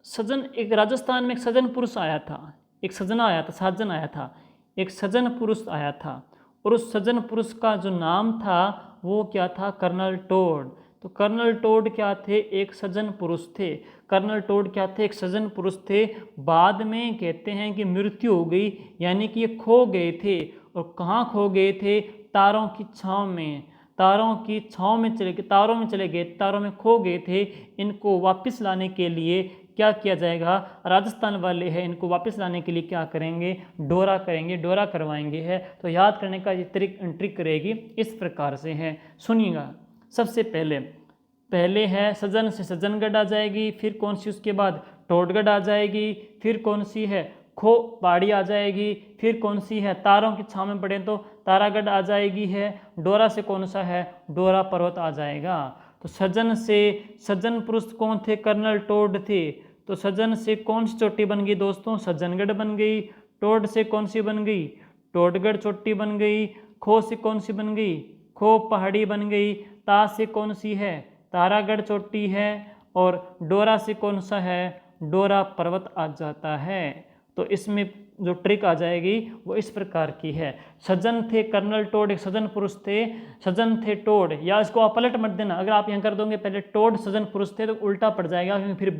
सज्जन, एक राजस्थान में एक सज्जन पुरुष आया था, एक सज्जना आया था, साजन आया था, एक सज्जन पुरुष आया था, और उस सज्जन पुरुष का जो नाम था वो क्या था? Colonel Tod. तो कर्नल टोड क्या थे? एक सज्जन पुरुष थे। कर्नल टोड क्या थे? एक सज्जन पुरुष थे। बाद में कहते हैं कि मृत्यु हो गई, यानी कि ये खो गए थे। और कहाँ खो गए थे? तारों की छांव में, तारों की छांव में चले गए, तारों में चले गए, तारों में खो गए थे। इनको वापस लाने के लिए क्या किया जाएगा? राजस्थान वाले हैं, इनको वापस लाने के लिए क्या करेंगे? डोरा करेंगे, डोरा करवाएंगे है। तो याद करने का ये ट्रिक रहेगी, इस प्रकार से है, सुनिएगा। सबसे पहले है सज्जन से सज्जनगढ़ आ जाएगी, फिर कौन सी उसके बाद? टोटगढ़ आ जाएगी, फिर कौन सी है? खो पहाड़ी आ जाएगी, फिर कौन सी है? तारों की छांव में पड़े तो तारागढ़ आ जाएगी है। डोरा से कौन सा है? डोरा पर्वत आ जाएगा। तो सज्जन से, सज्जन पुरुष कौन थे? कर्नल टोड थे। तो सज्जन से कौन सी चोटी बन गई दोस्तों? सज्जनगढ़ बन गई। टोड से कौन सी बन गई? टोटगढ़ चोटी बन गई। खो से कौन सी बन गई? खो पहाड़ी बन गई। ता से कौन सी है? तारागढ़ चोटी है। और डोरा से कौन सा है? डोरा पर्वत आ जाता है। तो इसमें जो ट्रिक आ जाएगी वो इस प्रकार की है। सज्जन थे कर्नल टोड, एक सज्जन पुरुष थे, सज्जन थे टोड, या इसको आप पलट मत देना, अगर आप यहाँ कर दोगे पहले टोड सज्जन पुरुष थे तो उल्टा पड़ जाएगा, क्योंकि फिर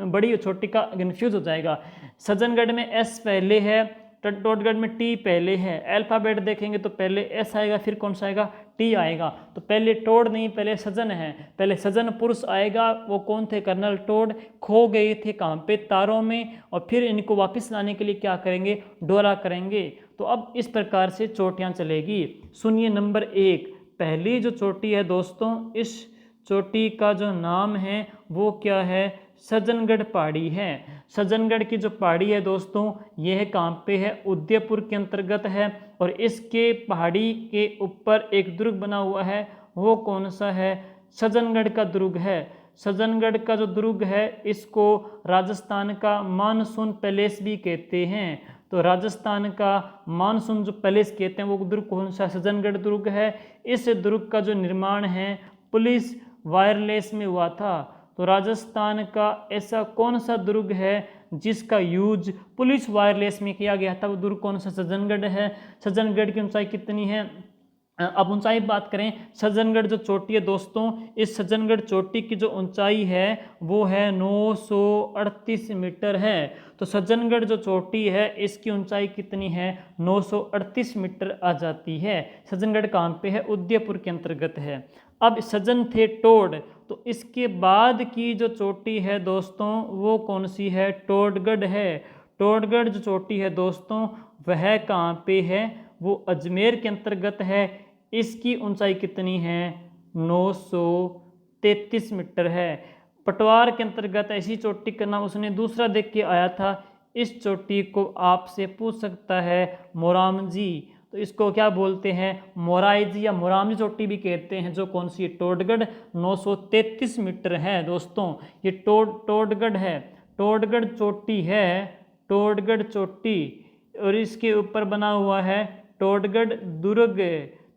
बड़ी छोटी का कन्फ्यूज हो जाएगा। सज्जनगढ़ में एस पहले है, टोटगढ़ में टी पहले है। अल्फाबेट देखेंगे तो पहले एस आएगा, फिर कौन सा आएगा? टी आएगा। तो पहले टोड नहीं, पहले सजन है, पहले सजन पुरुष आएगा। वो कौन थे? Colonel Tod. खो गए थे कहाँ पे? तारों में। और फिर इनको वापस लाने के लिए क्या करेंगे? डोरा करेंगे। तो अब इस प्रकार से चोटियाँ चलेगी। सुनिए नंबर 1, पहली जो चोटी है दोस्तों, इस चोटी का जो नाम है वो क्या है? सज्जनगढ़ पहाड़ी है। सज्जनगढ़ की जो पहाड़ी है दोस्तों, यह कहाँ पे है? उदयपुर के अंतर्गत है। और इसके पहाड़ी के ऊपर एक दुर्ग बना हुआ है, वो कौन सा है? सज्जनगढ़ का दुर्ग है। सज्जनगढ़ का जो दुर्ग है, इसको राजस्थान का मानसून पैलेस भी कहते हैं। तो राजस्थान का मानसून जो पैलेस कहते हैं वो दुर्ग कौन सा? सज्जनगढ़ दुर्ग है। इस दुर्ग का जो निर्माण है पुलिस वायरलेस में हुआ था। तो राजस्थान का ऐसा कौन सा दुर्ग है जिसका यूज पुलिस वायरलेस में किया गया था? वो दुर्ग कौन सा? सज्जनगढ़ है। सज्जनगढ़ की ऊंचाई कितनी है? अब ऊंचाई बात करें, सज्जनगढ़ जो चोटी है दोस्तों, इस सज्जनगढ़ चोटी की जो ऊंचाई है वो है 938 मीटर है। तो सज्जनगढ़ जो चोटी है इसकी ऊंचाई कितनी है? 938 मीटर आ जाती है। सज्जनगढ़ कहाँ पे है? उदयपुर के अंतर्गत है। अब सज्जन थे टोड, तो इसके बाद की जो चोटी है दोस्तों वो कौन सी है? टोडगढ़ है। टोडगढ़ जो चोटी है दोस्तों वह कहाँ पे है? वो अजमेर के अंतर्गत है। इसकी ऊंचाई कितनी है? 933 मीटर है। पटवार के अंतर्गत ऐसी चोटी का नाम उसने दूसरा देख के आया था। इस चोटी को आपसे पूछ सकता है मोरामजी। तो इसको क्या बोलते हैं? मोराइजी या मोरामजी चोटी भी कहते हैं। जो कौन सी? टोडगढ़ 933 मीटर है दोस्तों। ये टोडगढ़ है, टोडगढ़ चोटी है, टोडगढ़ चोटी। और इसके ऊपर बना हुआ है टोडगढ़ दुर्ग।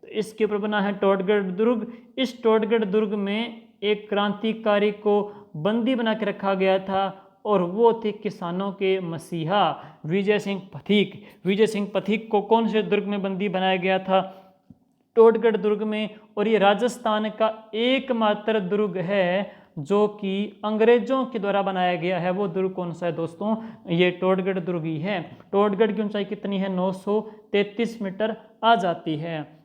तो इसके ऊपर बना है टोडगढ़ दुर्ग। इस टोडगढ़ दुर्ग में एक क्रांतिकारी को बंदी बना के रखा गया था और वो थे किसानों के मसीहा विजय सिंह पथिक। विजय सिंह पथिक को कौन से दुर्ग में बंदी बनाया गया था? टोडगढ़ दुर्ग में। और ये राजस्थान का एकमात्र दुर्ग है जो कि अंग्रेजों के द्वारा बनाया गया है। वो दुर्ग कौन सा है दोस्तों? ये टोडगढ़ दुर्ग ही है। टोडगढ़ की ऊंचाई कितनी है? 933 मीटर आ जाती है।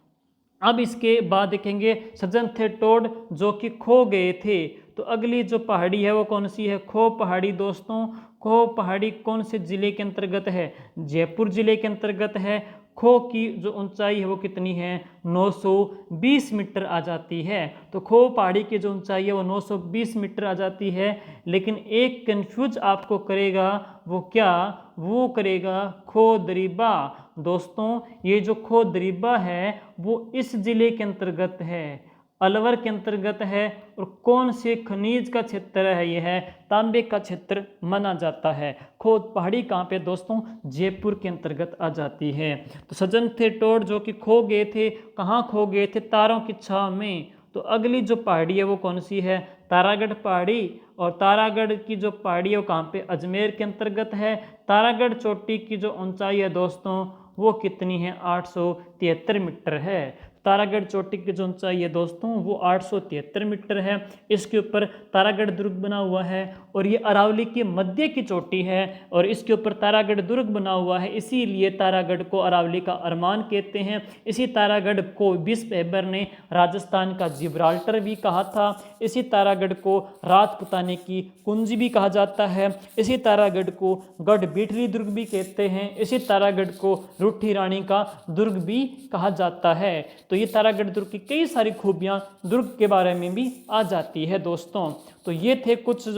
अब इसके बाद देखेंगे सज्जन थे टोड जो कि खो गए थे। तो अगली जो पहाड़ी है वो कौन सी है? खो पहाड़ी दोस्तों। खो पहाड़ी कौन से जिले के अंतर्गत है? जयपुर जिले के अंतर्गत है। खो की जो ऊंचाई है वो कितनी है? 920 मीटर आ जाती है। तो खो पहाड़ी की जो ऊंचाई है वो 920 मीटर आ जाती है। लेकिन एक कंफ्यूज आपको करेगा, वो क्या? वो करेगा खो दरीबा। दोस्तों ये जो खो दरीबा है वो इस जिले के अंतर्गत है, अलवर के अंतर्गत है। और कौन से खनिज का क्षेत्र है? यह है तांबे का क्षेत्र माना जाता है। खो पहाड़ी कहाँ पे दोस्तों? जयपुर के अंतर्गत आ जाती है। तो सज्जन थे टोड जो कि खो गए थे, कहाँ खो गए थे? तारों की छाव में। तो अगली जो पहाड़ी है वो कौन सी है? तारागढ़ पहाड़ी। और तारागढ़ की जो पहाड़ी है वो कहाँ पे? अजमेर के अंतर्गत है। तारागढ़ चोटी की जो ऊंचाई है दोस्तों वो कितनी है? 873 मीटर है। तारागढ़ चोटी की जो ऊंचाई है दोस्तों वो 873 मीटर है। इसके ऊपर तारागढ़ दुर्ग बना हुआ है और ये अरावली की मध्य की चोटी है और इसके ऊपर तारागढ़ दुर्ग बना हुआ है। इसीलिए तारागढ़ को अरावली का अरमान कहते हैं। इसी तारागढ़ को बिस्प-ऐबर ने राजस्थान का जिब्राल्टर भी कहा था। इसी तारागढ़ को राजपुताने की कुंजी भी कहा जाता है। इसी तारागढ़ को गढ़ बिठरी दुर्ग भी कहते हैं। इसी तारागढ़ को रूठी रानी का दुर्ग भी कहा जाता है। तो ये तारागढ़ दुर्ग की कई सारी खूबियां दुर्ग के बारे में भी आ जाती है दोस्तों। तो ये थे कुछ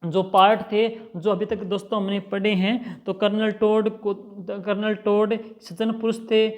जो पार्ट थे जो अभी तक दोस्तों हमने पढ़े हैं। तो कर्नल टोड सज्जन पुरुष थे।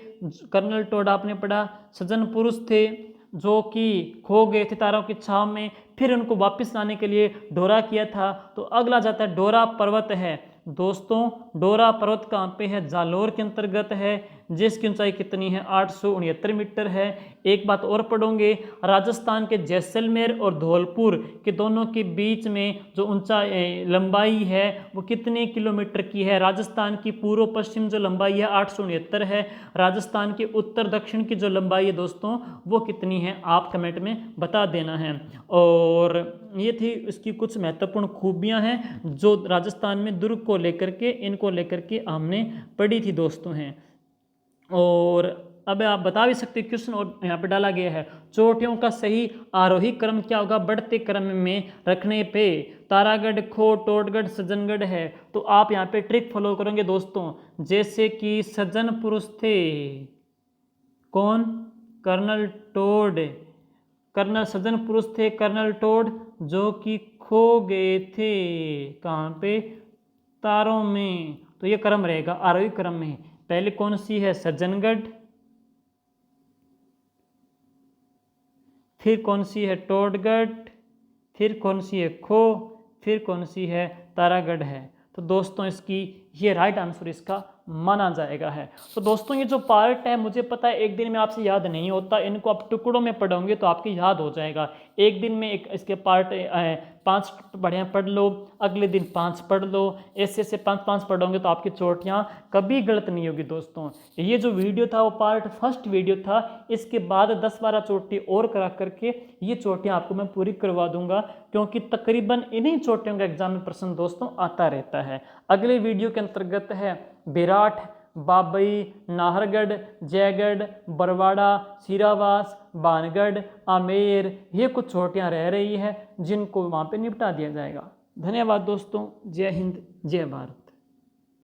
कर्नल टोड आपने पढ़ा, सज्जन पुरुष थे जो कि खो गए थे तारों की छाव में, फिर उनको वापस लाने के लिए डोरा किया था। तो अगला जाता है डोरा पर्वत है दोस्तों। डोरा पर्वत कहाँ पे है? जालोर के अंतर्गत है, जिसकी ऊंचाई कितनी है? 869 मीटर है। एक बात और पढ़ोगे, राजस्थान के जैसलमेर और धौलपुर के दोनों के बीच में जो ऊंचाई लंबाई है वो कितने किलोमीटर की है? राजस्थान की पूर्व पश्चिम जो लंबाई है 869 है। राजस्थान के उत्तर दक्षिण की जो लंबाई है दोस्तों वो कितनी है? आप कमेंट में बता देना है। और ये थी इसकी कुछ महत्वपूर्ण खूबियां हैं जो राजस्थान में दुर्ग को लेकर के, इनको लेकर के हमने पढ़ी थी दोस्तों हैं। और अब आप बता भी सकते हैं, क्वेश्चन और यहाँ पे डाला गया है, चोटियों का सही आरोही क्रम क्या होगा बढ़ते क्रम में रखने पे। तारागढ़, खो, टोटगढ़, सज्जनगढ़ है, तो आप यहाँ पे ट्रिक फॉलो करेंगे दोस्तों। जैसे कि सज्जन पुरुष थे, कौन? Colonel toad. कर्नल सज्जन पुरुष थे कर्नल टोड, जो कि खो गए थे कहाँ पे? तारों में। तो ये क्रम रहेगा आरोही क्रम में। पहले कौन सी है? सज्जनगढ़, फिर कौन सी है? टोडगढ़, फिर कौन सी है? खो, फिर कौन सी है? तारागढ़ है। तो दोस्तों इसकी ये राइट आंसर इसका माना जाएगा है। तो दोस्तों ये जो पार्ट है, मुझे पता है एक दिन में आपसे याद नहीं होता, इनको आप टुकड़ों में पढ़ोगे तो आपकी याद हो जाएगा। एक दिन में एक इसके पार्ट 5 बढ़िया पढ़ लो, अगले दिन 5 पढ़ लो, ऐसे ऐसे 5-5 पढ़ोगे तो आपकी चोटियाँ कभी गलत नहीं होगी दोस्तों। ये जो वीडियो था वो पार्ट फर्स्ट वीडियो था, इसके बाद 10-12 चोटी और करा करके ये चोटियाँ आपको मैं पूरी करवा दूंगा, क्योंकि तकरीबन इन्हीं चोटियों का एग्जाम में प्रश्न दोस्तों आता रहता है। अगले वीडियो के अंतर्गत है बेराठ, बाबई, नाहरगढ़, जयगढ़, बरवाड़ा, सिरावास, बानगढ़, आमेर, ये कुछ चोटियाँ रह रही है जिनको वहाँ पे निपटा दिया जाएगा। धन्यवाद दोस्तों। जय हिंद, जय भारत।